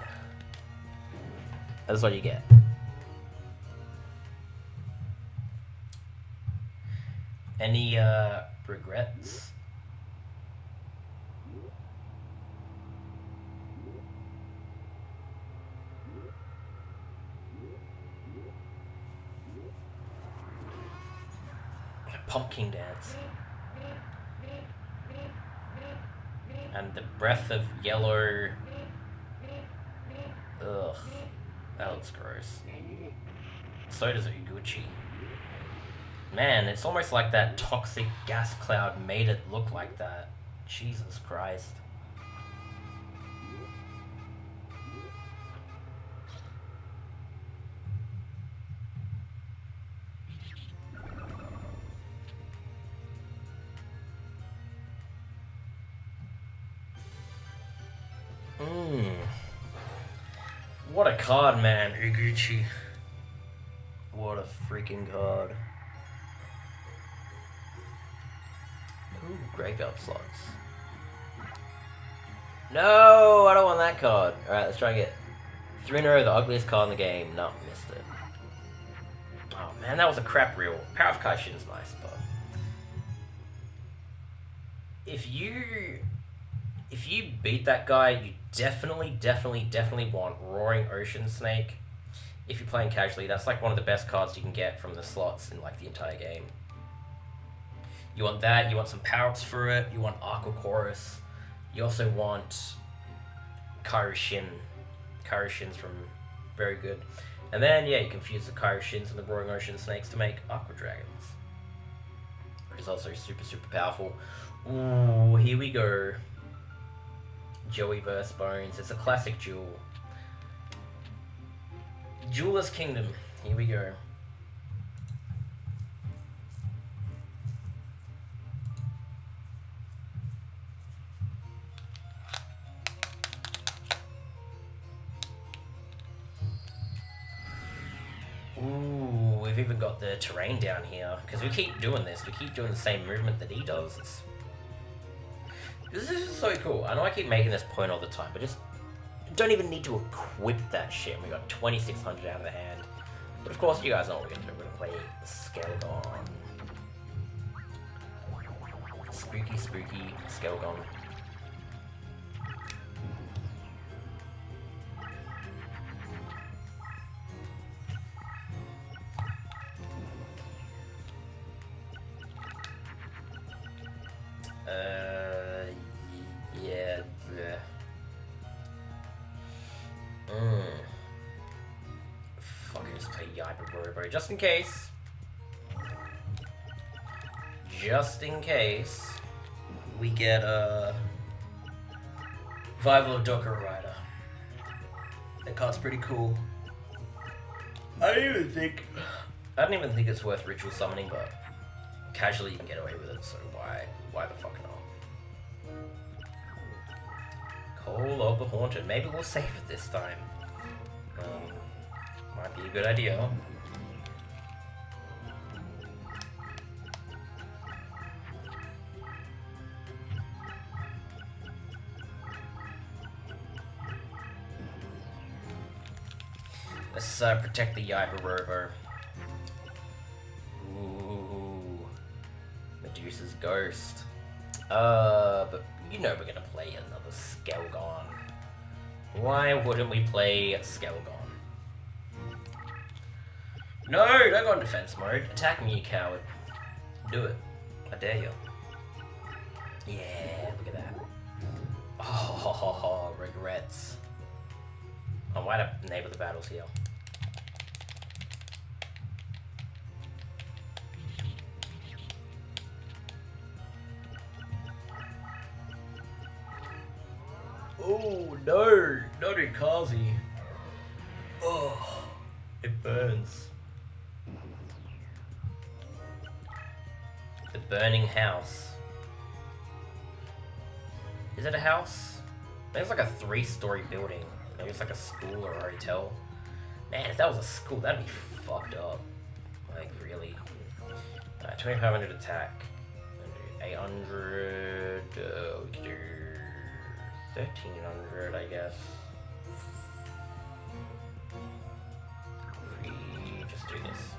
That's what you get. Any, regrets? Pumpkin Dance. And the Breath of Yellow. Ugh. That looks gross. So does Uguchi. Man, it's almost like that toxic gas cloud made it look like that. Jesus Christ. What a card, man, Uguchi. What a freaking card. Ooh, graveyard slots. No, I don't want that card. Alright, let's try and get 3 in a row, the ugliest card in the game. No, missed it. Oh man, that was a crap reel. Power of Kaishin's nice, but if you beat that guy, you definitely want Roaring Ocean Snake. If you're playing casually, that's like one of the best cards you can get from the slots in like the entire game. You want that, you want some power-ups for it, you want Aqua Chorus, you also want Kairushin. Kairushin's from very good. And then, yeah, you can fuse the Kairushins and the Roaring Ocean Snakes to make Aqua Dragons. Which is also super powerful. Ooh, here we go. Joey vs. Bonz. It's a classic duel. Duelist Kingdom. Here we go. Ooh, we've even got the terrain down here. Because we keep doing this. We keep doing the same movement that he does. This is just so cool. I know I keep making this point all the time, but just don't even need to equip that shit. We got 2,600 out of the hand. But of course, you guys know what we're gonna do. We're gonna play Skeleton. Spooky Skeleton. Yeah. Fuck, I just play Yiper Bro, just in case. Just in case we get a Vival of Docker Rider. That card's pretty cool. I don't even think it's worth ritual summoning, but casually you can get away with it, so why the fuck not? Call of the Haunted. Maybe we'll save it this time. Might be a good idea. Let's protect the Yiber Robo. Ooh. Medusa's Ghost. But you know we're gonna play another Skelgon. Why wouldn't we play Skelgon? No, don't go in defense mode. Attack me, you coward. Do it. I dare you. Yeah, look at that. Oh, regrets. Oh, why to enable the battles here? Oh no, not Ukazi. Oh, it burns. The burning house. Is it a house? Maybe it's like a 3-story building. Maybe it's like a school or a hotel. Man, if that was a school, that'd be fucked up. Like, really. 2500 attack. 800. We could do 1300, I guess. We just do this.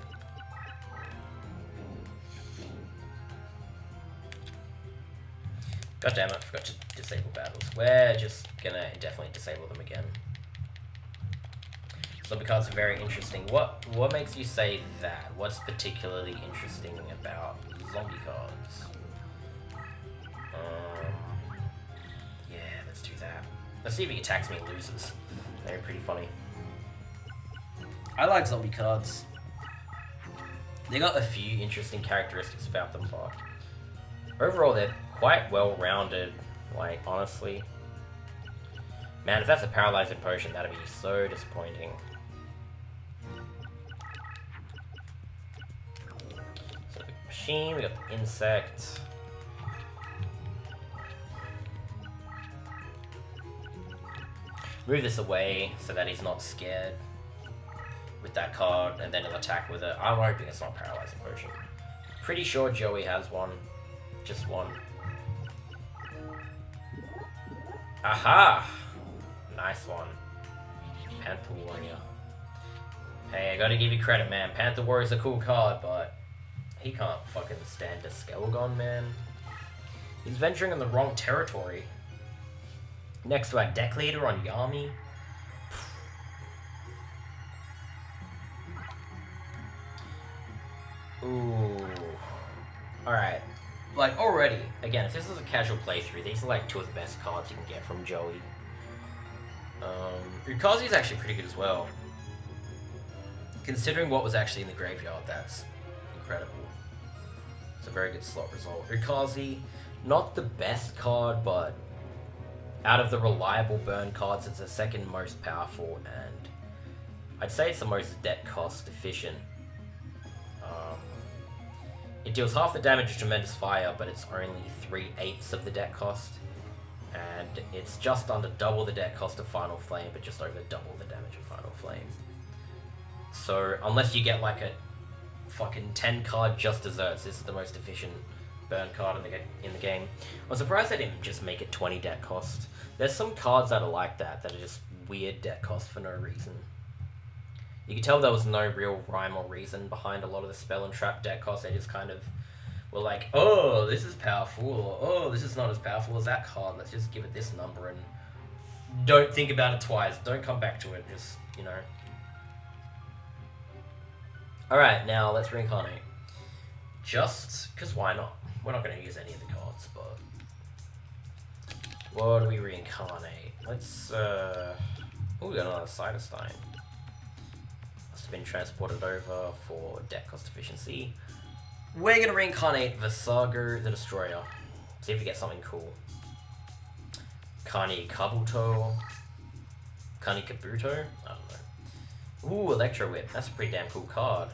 God damn it, I forgot to disable battles. We're just gonna indefinitely disable them again. Zombie cards are very interesting. What makes you say that? What's particularly interesting about zombie cards? Yeah, let's do that. Let's see if he attacks me and loses. They're pretty funny. I like zombie cards. They got a few interesting characteristics about them, but overall they're quite well-rounded, like, honestly. Man, if that's a paralyzing potion, that'd be so disappointing. So, the machine, we got the insect. Move this away so that he's not scared with that card, and then he'll attack with it. I'm hoping it's not paralyzing potion. Pretty sure Joey has one. Just one. Aha! Nice one. Panther Warrior. Hey, I gotta give you credit, man. Panther Warrior's a cool card, but he can't fucking stand a Skelgon, man. He's venturing in the wrong territory. Next to our deck leader on Yami. Ooh. Alright. Like, already, again, if this is a casual playthrough, these are like 2 of the best cards you can get from Joey. Ukazi is actually pretty good as well. Considering what was actually in the graveyard, that's incredible. It's a very good slot result. Ukazi, not the best card, but out of the reliable burn cards, it's the second most powerful, and I'd say it's the most deck cost efficient. It deals half the damage of Tremendous Fire, but it's only 3/8 of the deck cost. And it's just under double the deck cost of Final Flame, but just over double the damage of Final Flame. So, unless you get like a fucking 10 card Just Desserts, this is the most efficient burn card in the game. I'm surprised they didn't just make it 20 deck cost. There's some cards that are like that are just weird deck cost for no reason. You can tell there was no real rhyme or reason behind a lot of the spell and trap deck costs. They just kind of were like, oh, this is powerful, or oh, this is not as powerful as that card. Let's just give it this number and don't think about it twice. Don't come back to it. Just, you know. Alright, now let's reincarnate. Just because why not? We're not going to use any of the cards, but what do we reincarnate? Let's, oh, we got another Cyberstein. Must have been transported over for deck cost efficiency. We're going to reincarnate Visago the Destroyer. See if we get something cool. Kani Kabuto. Kani Kabuto? I don't know. Ooh, Electro Whip. That's a pretty damn cool card.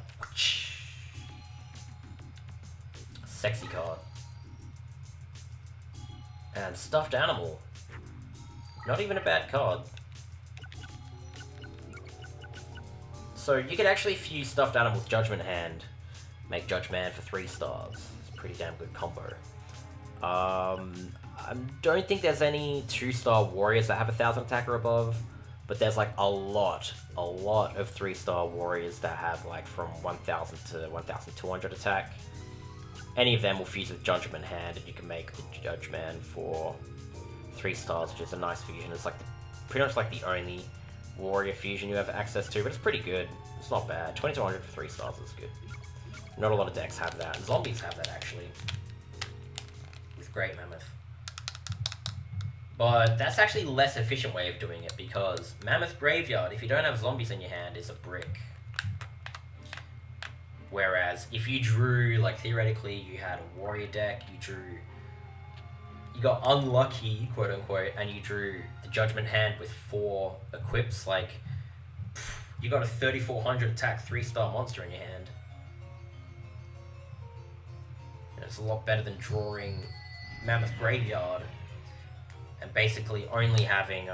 Sexy card. And Stuffed Animal. Not even a bad card. So you could actually fuse Stuffed Animal with Judgment Hand. Make Judge Man for 3 stars. It's a pretty damn good combo. I don't think there's any 2-star warriors that have 1000 attack or above. but there's like a lot of 3-star warriors that have like from 1000 to 1200 attack. Any of them will fuse with Judgment Hand, and you can make the Judgment for 3 stars, which is a nice fusion. It's like pretty much like the only warrior fusion you have access to, but it's pretty good. It's not bad. 2200 for 3 stars is good. Not a lot of decks have that. Zombies have that, actually. With Great Mammoth. But that's actually a less efficient way of doing it, because Mammoth Graveyard, if you don't have zombies in your hand, is a brick. Whereas, if you drew, like, theoretically, you had a warrior deck, you got unlucky, quote-unquote, and you drew the Judgment Hand with 4 equips, like, you got a 3400 attack 3-star monster in your hand. And it's a lot better than drawing Mammoth Graveyard and basically only having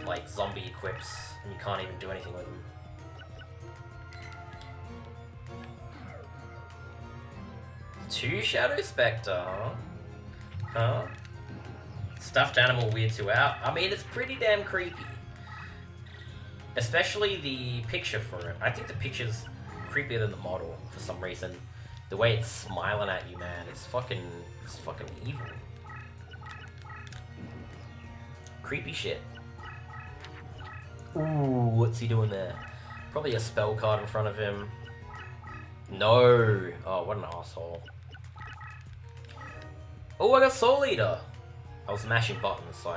like zombie equips, and you can't even do anything with them. Two Shadow Spectre, huh? Stuffed animal weirds you out. I mean, it's pretty damn creepy. Especially the picture for it. I think the picture's creepier than the model for some reason. The way it's smiling at you, man, it's fucking evil. Creepy shit. Ooh, what's he doing there? Probably a spell card in front of him. No! Oh, what an asshole. Oh, I got Soul Eater! I was mashing buttons, so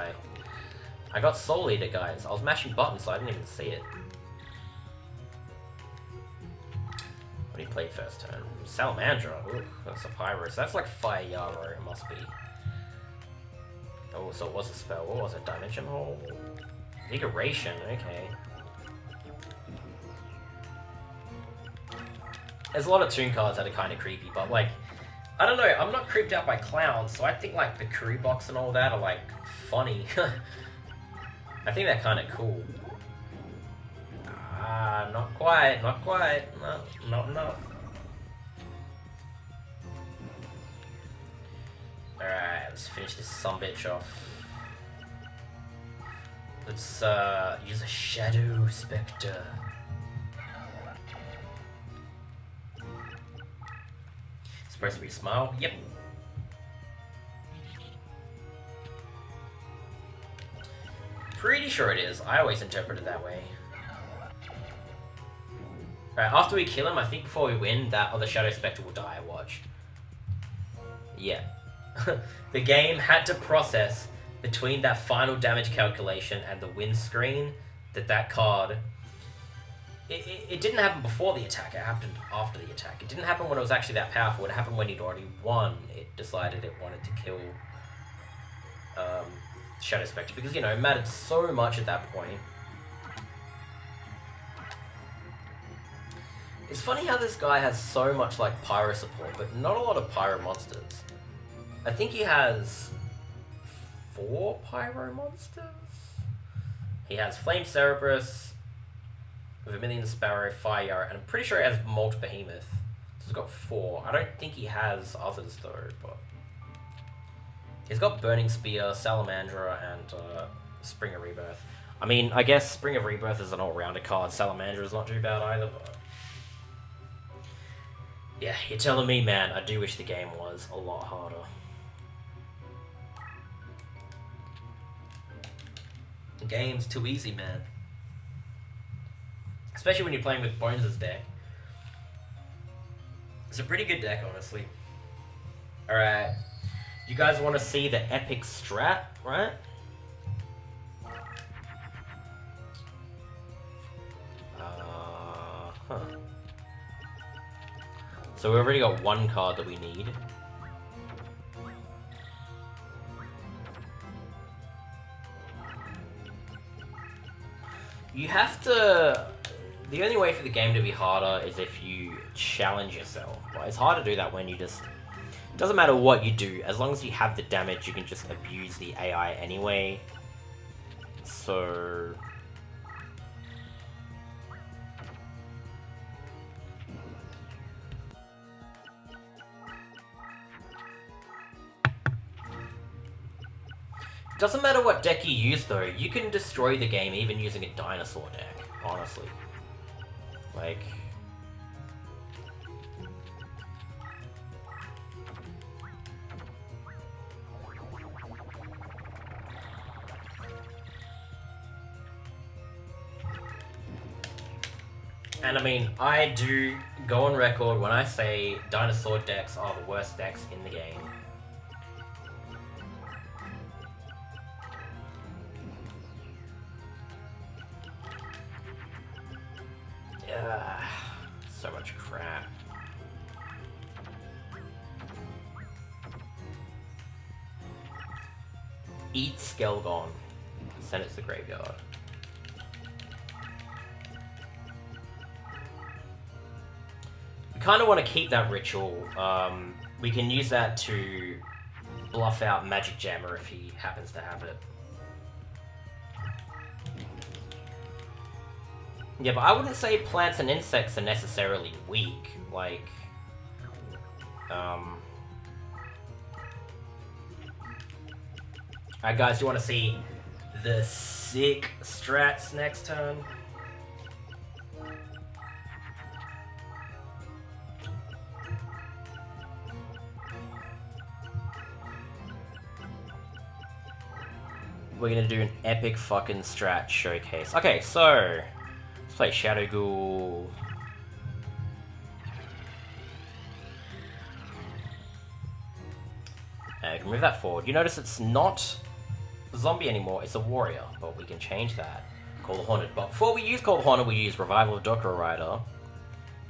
I got Soul Eater, guys. I was mashing buttons, so I didn't even see it. What did he play first turn? Salamandra. Ooh, that's a Pyrus. That's like Fire Yarrow, it must be. Oh, so it was a spell. What was it? Dimension Hole? Vigoration, okay. There's a lot of toon cards that are kind of creepy, but like, I don't know, I'm not creeped out by clowns, so I think like the Curry Box and all that are like funny. I think they're kind of cool. Ah, not quite, not quite. No, not enough. Alright, let's finish this sumbitch off. Let's use a Shadow Spectre. Supposed to be a smile? Yep. Pretty sure it is. I always interpret it that way. Alright, after we kill him, I think before we win, that other Shadow Spectre will die, watch. Yeah. The game had to process between that final damage calculation and the win screen that card... It didn't happen before the attack, it happened after the attack. It didn't happen when it was actually that powerful, it happened when he'd already won. It decided it wanted to kill Shadow Spectre, because, you know, it mattered so much at that point. It's funny how this guy has so much, like, Pyro support, but not a lot of Pyro monsters. I think he has 4 Pyro monsters? He has Flame Cerberus, Vermilion Sparrow, Fire Yarrow, and I'm pretty sure he has Molt Behemoth. So he's got 4. I don't think he has others though, but... He's got Burning Spear, Salamandra, and Spring of Rebirth. I mean, I guess Spring of Rebirth is an all-rounder card. Salamandra is not too bad either, but... Yeah, you're telling me, man, I do wish the game was a lot harder. The game's too easy, man. Especially when you're playing with Bonz' deck. It's a pretty good deck, honestly. Alright. You guys want to see the epic strat, right? So we've already got 1 card that we need. You have to... The only way for the game to be harder is if you challenge yourself. But it's hard to do that when you just... It doesn't matter what you do. As long as you have the damage, you can just abuse the AI anyway. So... Doesn't matter what deck you use though, you can destroy the game even using a dinosaur deck, honestly. Like... And I mean, I do go on record when I say dinosaur decks are the worst decks in the game. Yeah, so much crap. Eat Skelgon. Send it to the graveyard. We kind of want to keep that ritual. We can use that to bluff out Magic Jammer if he happens to have it. Yeah, but I wouldn't say plants and insects are necessarily weak. Like, Alright guys, do you want to see the sick strats next turn? We're gonna do an epic fucking strat showcase. Okay, so let's play Shadow Ghoul. And we can move that forward. You notice it's not a zombie anymore, it's a warrior, but we can change that. Call the Haunted. But before we use Call the Haunted, we use Revival of Dokuro Rider,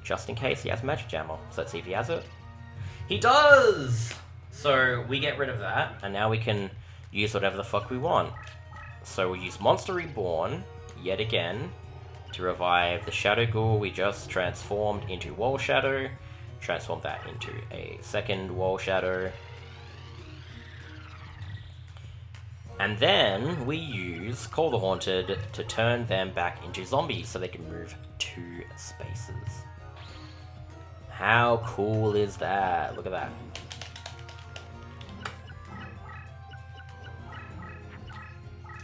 just in case he has Magic Jammer. So let's see if he has it. He does! So we get rid of that, and now we can use whatever the fuck we want. So we'll use Monster Reborn, yet again, to revive the Shadow Ghoul we just transformed into Wall Shadow. Transform that into a second Wall Shadow. And then we use Call the Haunted to turn them back into zombies so they can move 2 spaces. How cool is that? Look at that.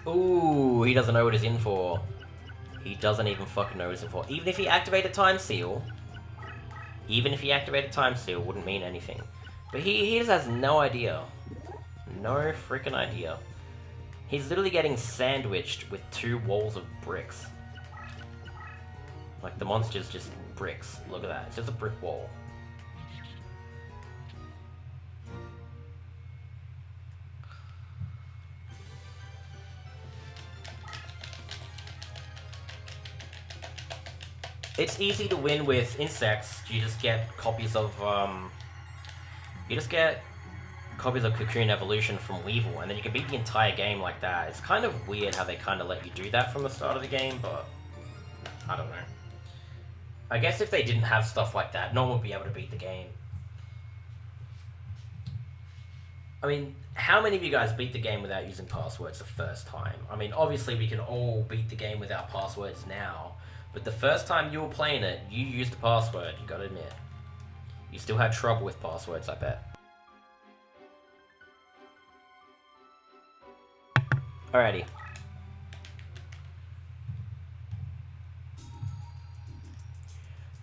Ooh, he doesn't know what he's in for. He doesn't even fucking know what he's in for. Even if he activated Time Seal, wouldn't mean anything. But he just has no idea. No freaking idea. He's literally getting sandwiched with 2 walls of bricks. Like, the monster's just bricks. Look at that. It's just a brick wall. It's easy to win with insects. You just get copies of Cocoon Evolution from Weevil, and then you can beat the entire game like that. It's kind of weird how they kind of let you do that from the start of the game, but I don't know. I guess if they didn't have stuff like that, no one would be able to beat the game. I mean, how many of you guys beat the game without using passwords the first time? I mean, obviously we can all beat the game without passwords now, but the first time you were playing it, you used a password, you gotta admit. You still had trouble with passwords, I bet. Alrighty.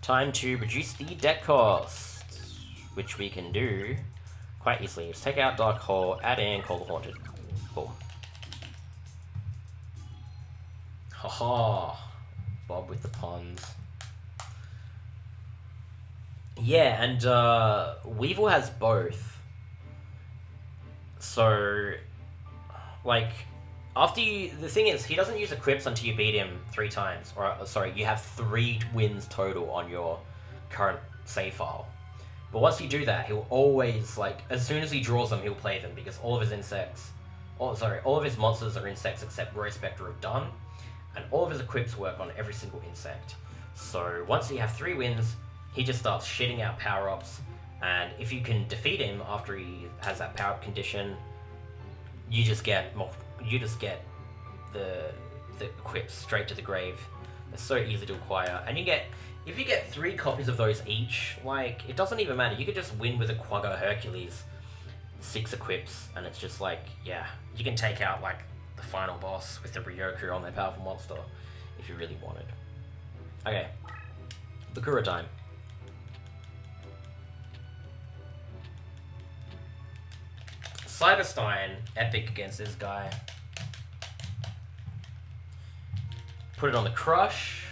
Time to reduce the deck cost, which we can do quite easily. Just take out Dark Hole, add in Call the Haunted. Boom. Haha. Bob with the puns. Yeah, and Weevil has both. So, like, after you... The thing is, he doesn't use equips until you beat him 3 times. Or, sorry, you have 3 wins total on your current save file. But once you do that, he'll always, like, as soon as he draws them, he'll play them, because all of his insects... all of his monsters are insects except Roy Spectre are done. And all of his equips work on every single insect. So once you have 3 wins, he just starts shitting out power-ups. And if you can defeat him after he has that power-up condition, you just get the equips straight to the grave. They're so easy to acquire. And if you get 3 copies of those each, like, it doesn't even matter. You could just win with a Quagga Hercules. 6 equips, and it's just like, yeah, you can take out like the final boss with the Ryoku on their powerful monster if you really wanted. Okay, Bakura time. Cyberstein, epic against this guy. Put it on the Crush.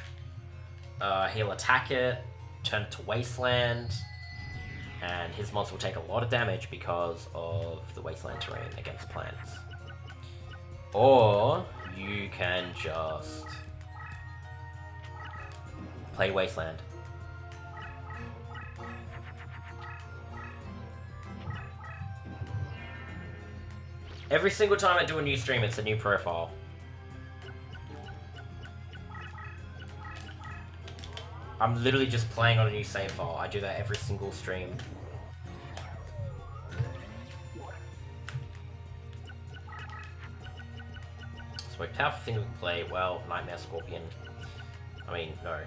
He'll attack it, turn it to Wasteland, and his monster will take a lot of damage because of the Wasteland terrain against plants. Or you can just play Wasteland. Every single time I do a new stream, it's a new profile. I'm literally just playing on a new save file. I do that every single stream. So a powerful thing we can play, well, Nightmare Scorpion. I mean, no.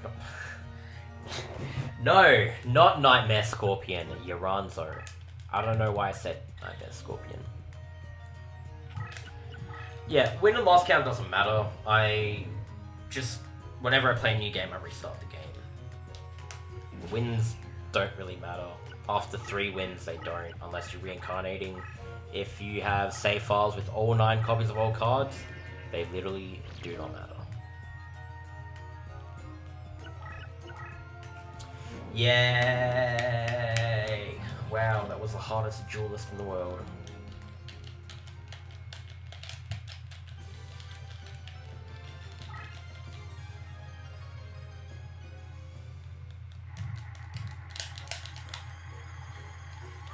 No, not Nightmare Scorpion, Yaranzo. I don't know why I said Nightmare Scorpion. Yeah, win and loss count doesn't matter. I just, whenever I play a new game, I restart the game. Wins don't really matter. After 3 wins, they don't, unless you're reincarnating. If you have save files with all 9 copies of all cards, they literally do not matter. Yay! Wow, that was the hardest duelist in the world.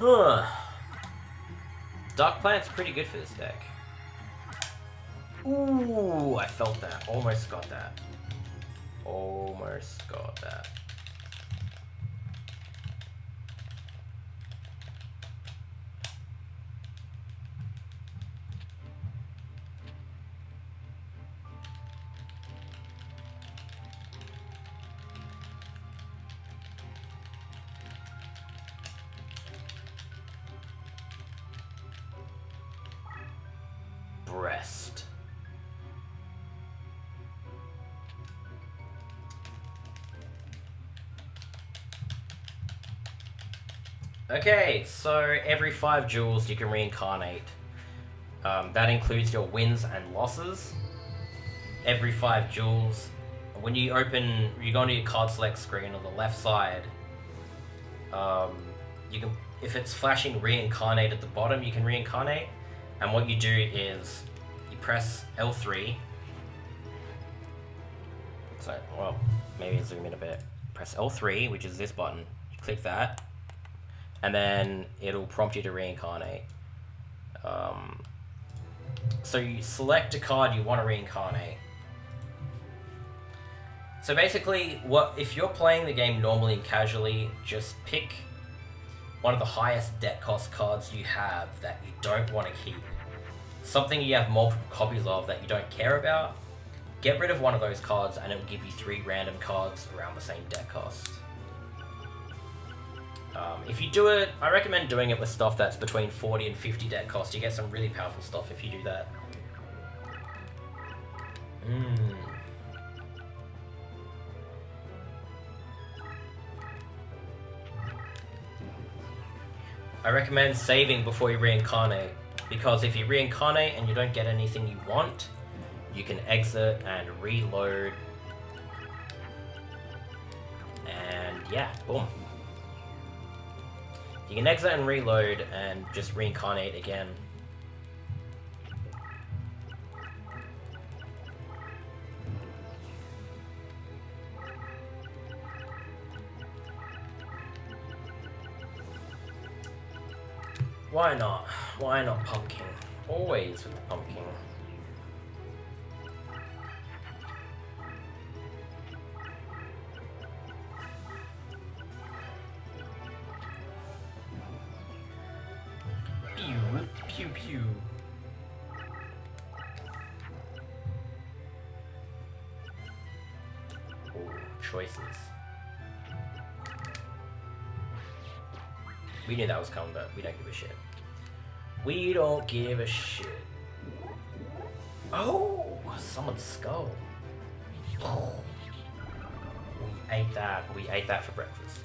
Huh. Dark Plant's pretty good for this deck. Ooh, I felt that. Almost got that. Almost got that. Breast. Okay, so every 5 jewels you can reincarnate. That includes your wins and losses. Every 5 jewels. When you go onto your card select screen on the left side. You can, if it's flashing reincarnate at the bottom, you can reincarnate. And what you do is you press L3. So, well, maybe zoom in a bit. Press L3, which is this button. You click that, and then it'll prompt you to reincarnate. So you select a card you want to reincarnate. So basically, if you're playing the game normally and casually, just pick one of the highest deck cost cards you have that you don't want to keep. Something you have multiple copies of that you don't care about. Get rid of one of those cards and it will give you 3 random cards around the same deck cost. If you do it, I recommend doing it with stuff that's between 40 and 50 deck cost. You get some really powerful stuff if you do that. I recommend saving before you reincarnate, because if you reincarnate and you don't get anything you want, you can exit and reload. And yeah, boom. You can exit and reload and just reincarnate again. Why not? Why not pumpkin? Always with the pumpkin. Pew, pew, pew. Oh, choices. We knew that was coming, but we don't give a shit. We don't give a shit. Oh, someone's skull. We ate that. We ate that for breakfast.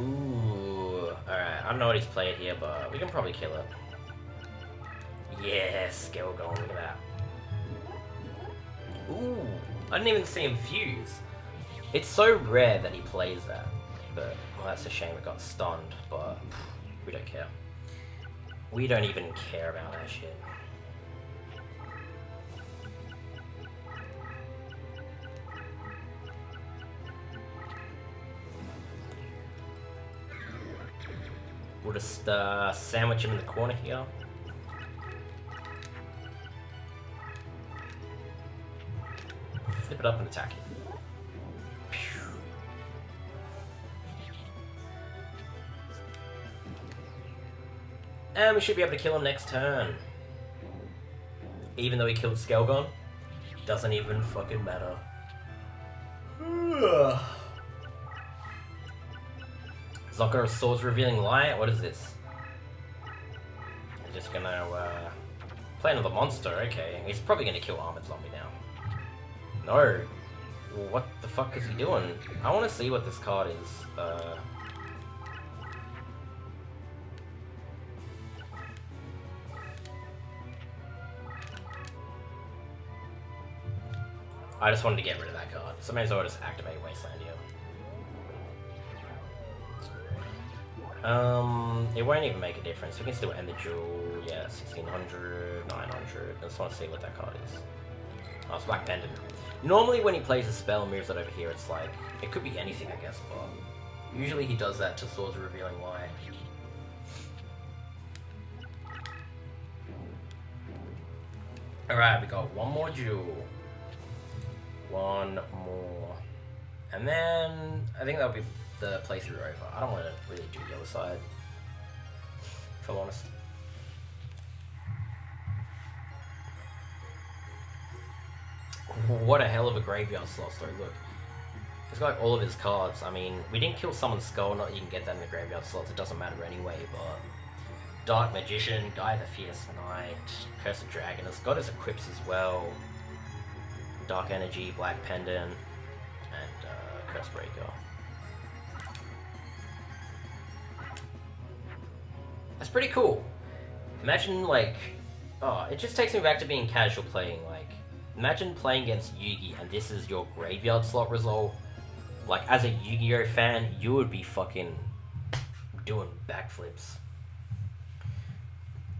Ooh, alright, I don't know what he's playing here, but we can probably kill it. Yeah, skill going, look at that. Ooh, I didn't even see him fuse. It's so rare that he plays that, but, well, that's a shame it got stunned, but we don't care. We don't even care about that shit. We'll just sandwich him in the corner here. Flip it up and attack him. And we should be able to kill him next turn. Even though he killed Skelgon, doesn't even fucking matter. Zocker of Swords Revealing Light? What is this? I'm just gonna play another monster, okay. He's probably gonna kill Armored Zombie now. No. What the fuck is he doing? I wanna see what this card is. I just wanted to get rid of that card. So maybe I'll just activate Wasteland here. It won't even make a difference. We can still end the duel. Yeah, 1600, 900. I just want to see what that card is. Oh, it's Black Pendant. Normally when he plays a spell and moves it over here, it's like, it could be anything, I guess, but usually he does that to Swords of Revealing Light. Alright, we got one more duel. One more. And then, I think that'll be the playthrough over. I don't want to really do the other side, if I'm honest. What a hell of a graveyard slot, though, look. He's got all of his cards. I mean, we didn't kill someone's skull, not that you can get that in the graveyard slots, it doesn't matter anyway, but... Dark Magician, Guy the Fierce Knight, Curse of Dragon, it's got his equips as well. Dark Energy, Black Pendant, and Curse Breaker. That's pretty cool. Imagine, like... Oh, it just takes me back to being casual playing, like... Imagine playing against Yugi and this is your graveyard slot result. Like, as a Yu-Gi-Oh fan, you would be fucking doing backflips.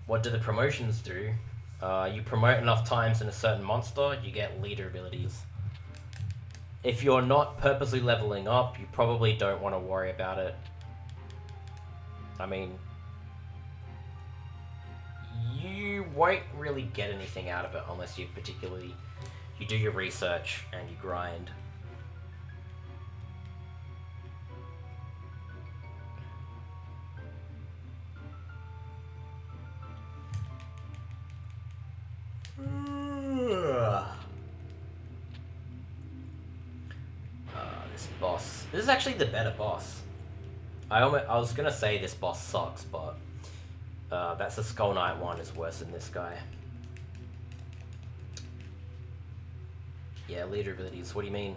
What do the promotions do? You promote enough times in a certain monster, you get leader abilities. If you're not purposely leveling up, you probably don't want to worry about it. I mean... You won't really get anything out of it unless you particularly... You do your research and you grind. This boss. This is actually the better boss. I was gonna say this boss sucks, but that's the Skull Knight one is worse than this guy. Yeah, leader abilities. What do you mean?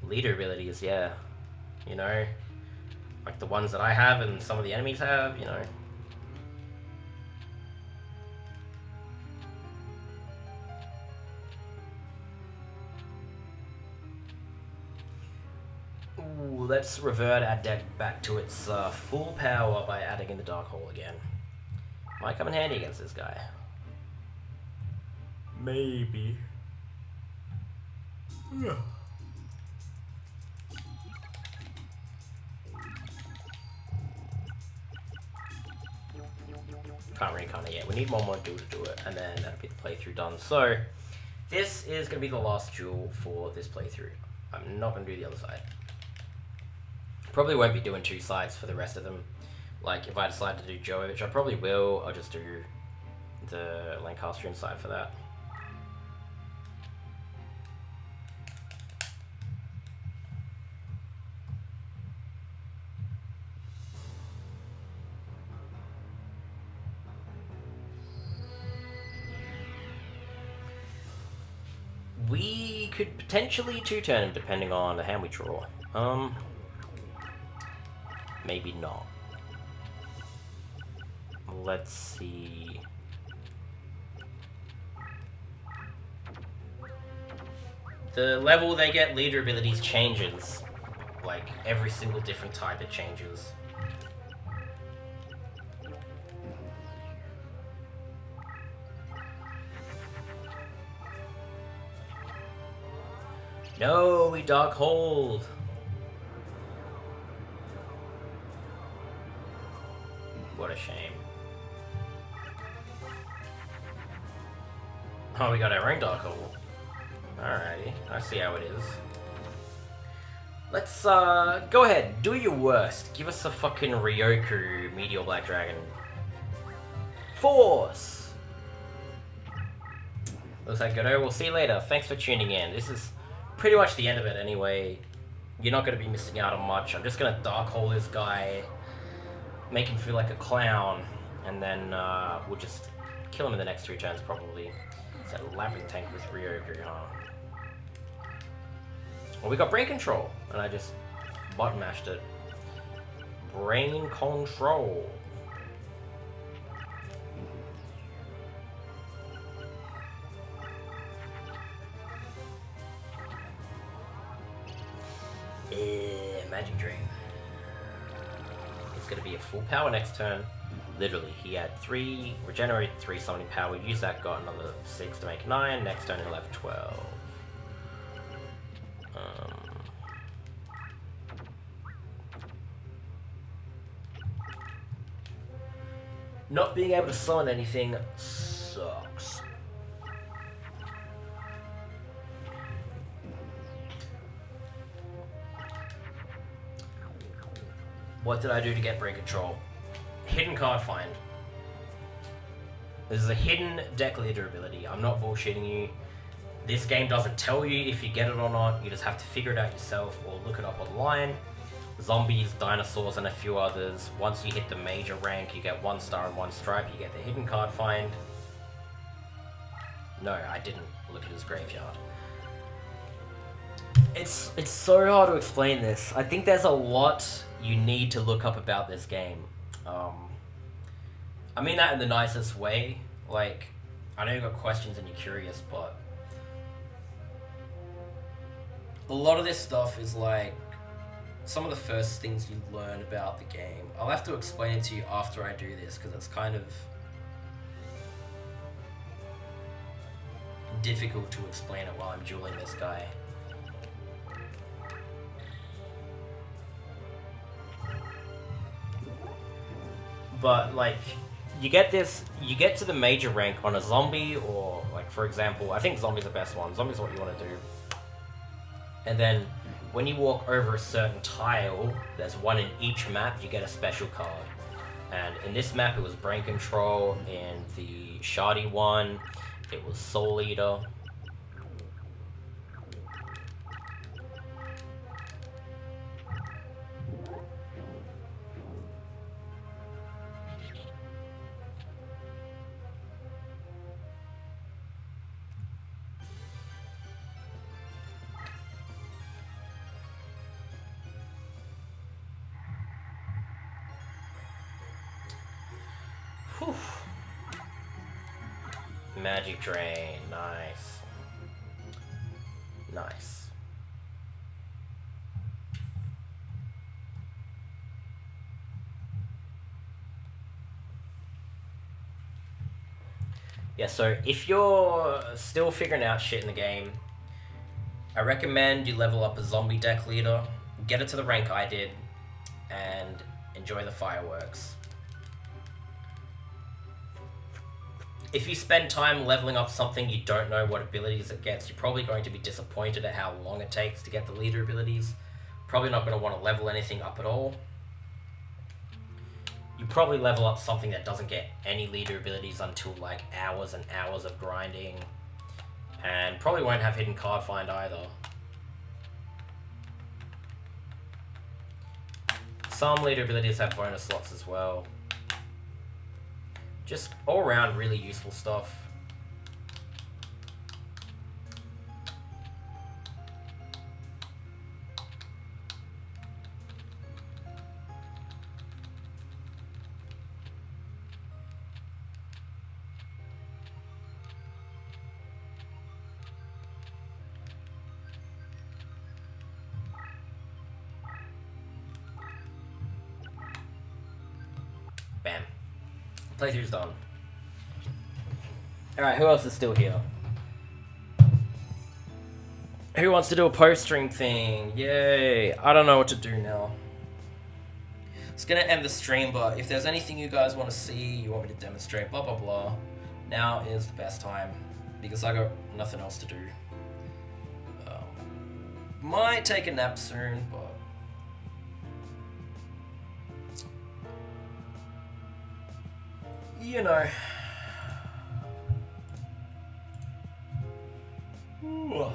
Leader abilities, yeah. You know, like the ones that I have and some of the enemies have. You know. Ooh, let's revert our deck back to its full power by adding in the Dark Hole again. Might come in handy against this guy. Maybe. Can't reincarnate yet. We need one more duel to do it, and then that'll be the playthrough done. So, this is going to be the last duel for this playthrough. I'm not going to do the other side. Probably won't be doing 2 sides for the rest of them. Like, if I decide to do Joey, which I probably will, I'll just do the Lancastrian side for that. We could potentially 2-turn depending on the hand we draw. Maybe not. Let's see. The level they get leader abilities changes. Like, every single different type it changes. No, we dark hold. What a shame. Oh, we got our own dark hole. Alrighty, I see how it is. Let's, go ahead, do your worst. Give us a fucking Ryoku Meteor Black Dragon. Force! Looks like Godot. We'll see you later. Thanks for tuning in. This is pretty much the end of it anyway. You're not going to be missing out on much. I'm just going to dark hole this guy, make him feel like a clown, and then we'll just kill him in the next 2 turns probably. It's that Labyrinth tank with Ryoku, huh? Well, we got brain control, and I just button mashed it. Brain control. Magic Dream. It's gonna be a full power next turn. Literally, he had 3, regenerated 3 summoning power, used that, got another 6 to make 9, next turn he'll have 12. Not being able to summon anything sucks. What did I do to get brain control? Hidden card find. This is a hidden deck leader ability. I'm not bullshitting you. This game doesn't tell you if you get it or not. You just have to figure it out yourself or look it up online. Zombies, dinosaurs, and a few others. Once you hit the major rank, you get 1 star and 1 stripe. You get the hidden card find. No, I didn't look at his graveyard. It's so hard to explain this. I think there's a lot you need to look up about this game. I mean that in the nicest way. Like, I know you've got questions and you're curious, but a lot of this stuff is like some of the first things you learn about the game. I'll have to explain it to you after I do this, because it's kind of difficult to explain it while I'm dueling this guy. But, like, you get to the major rank on a zombie, or, like, for example, I think zombie's the best one. Zombie's what you want to do. And then, when you walk over a certain tile, there's 1 in each map, you get a special card. And in this map, it was Brain Control. In the Shardy one, it was Soul Eater. Whew. Magic Drain, nice. Nice. Yeah, so if you're still figuring out shit in the game, I recommend you level up a zombie deck leader, get it to the rank I did, and enjoy the fireworks. If you spend time leveling up something you don't know what abilities it gets, you're probably going to be disappointed at how long it takes to get the leader abilities. Probably not going to want to level anything up at all. You probably level up something that doesn't get any leader abilities until like hours and hours of grinding. And probably won't have hidden card find either. Some leader abilities have bonus slots as well. Just all around really useful stuff. Bam. Playthrough's done. Alright, who else is still here? Who wants to do a post-stream thing? Yay! I don't know what to do now. It's gonna end the stream, but if there's anything you guys want to see, you want me to demonstrate, blah blah blah, now is the best time, because I got nothing else to do. Might take a nap soon, but... you know. Ooh.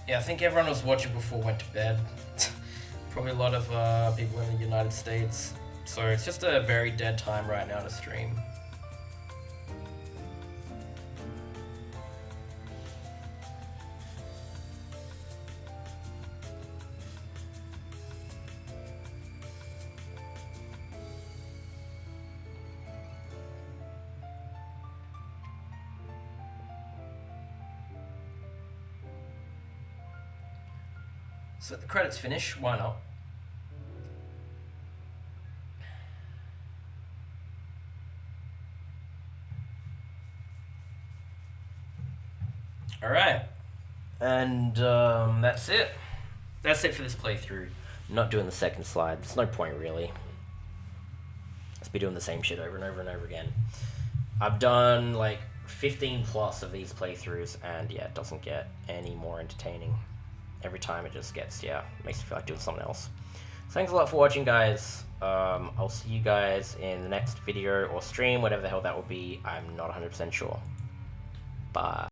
Yeah, I think everyone was watching before went to bed. Probably a lot of people in the United States. So it's just a very dead time right now to stream. So let the credits finish, why not? Alright, and that's it. That's it for this playthrough. I'm not doing the second slide, there's no point really. Let's be doing the same shit over and over and over again. I've done like 15 plus of these playthroughs, and yeah, it doesn't get any more entertaining. Every time it just gets, yeah, makes me feel like doing something else. So thanks a lot for watching, guys. I'll see you guys in the next video or stream, whatever the hell that will be. I'm not 100% sure. Bye.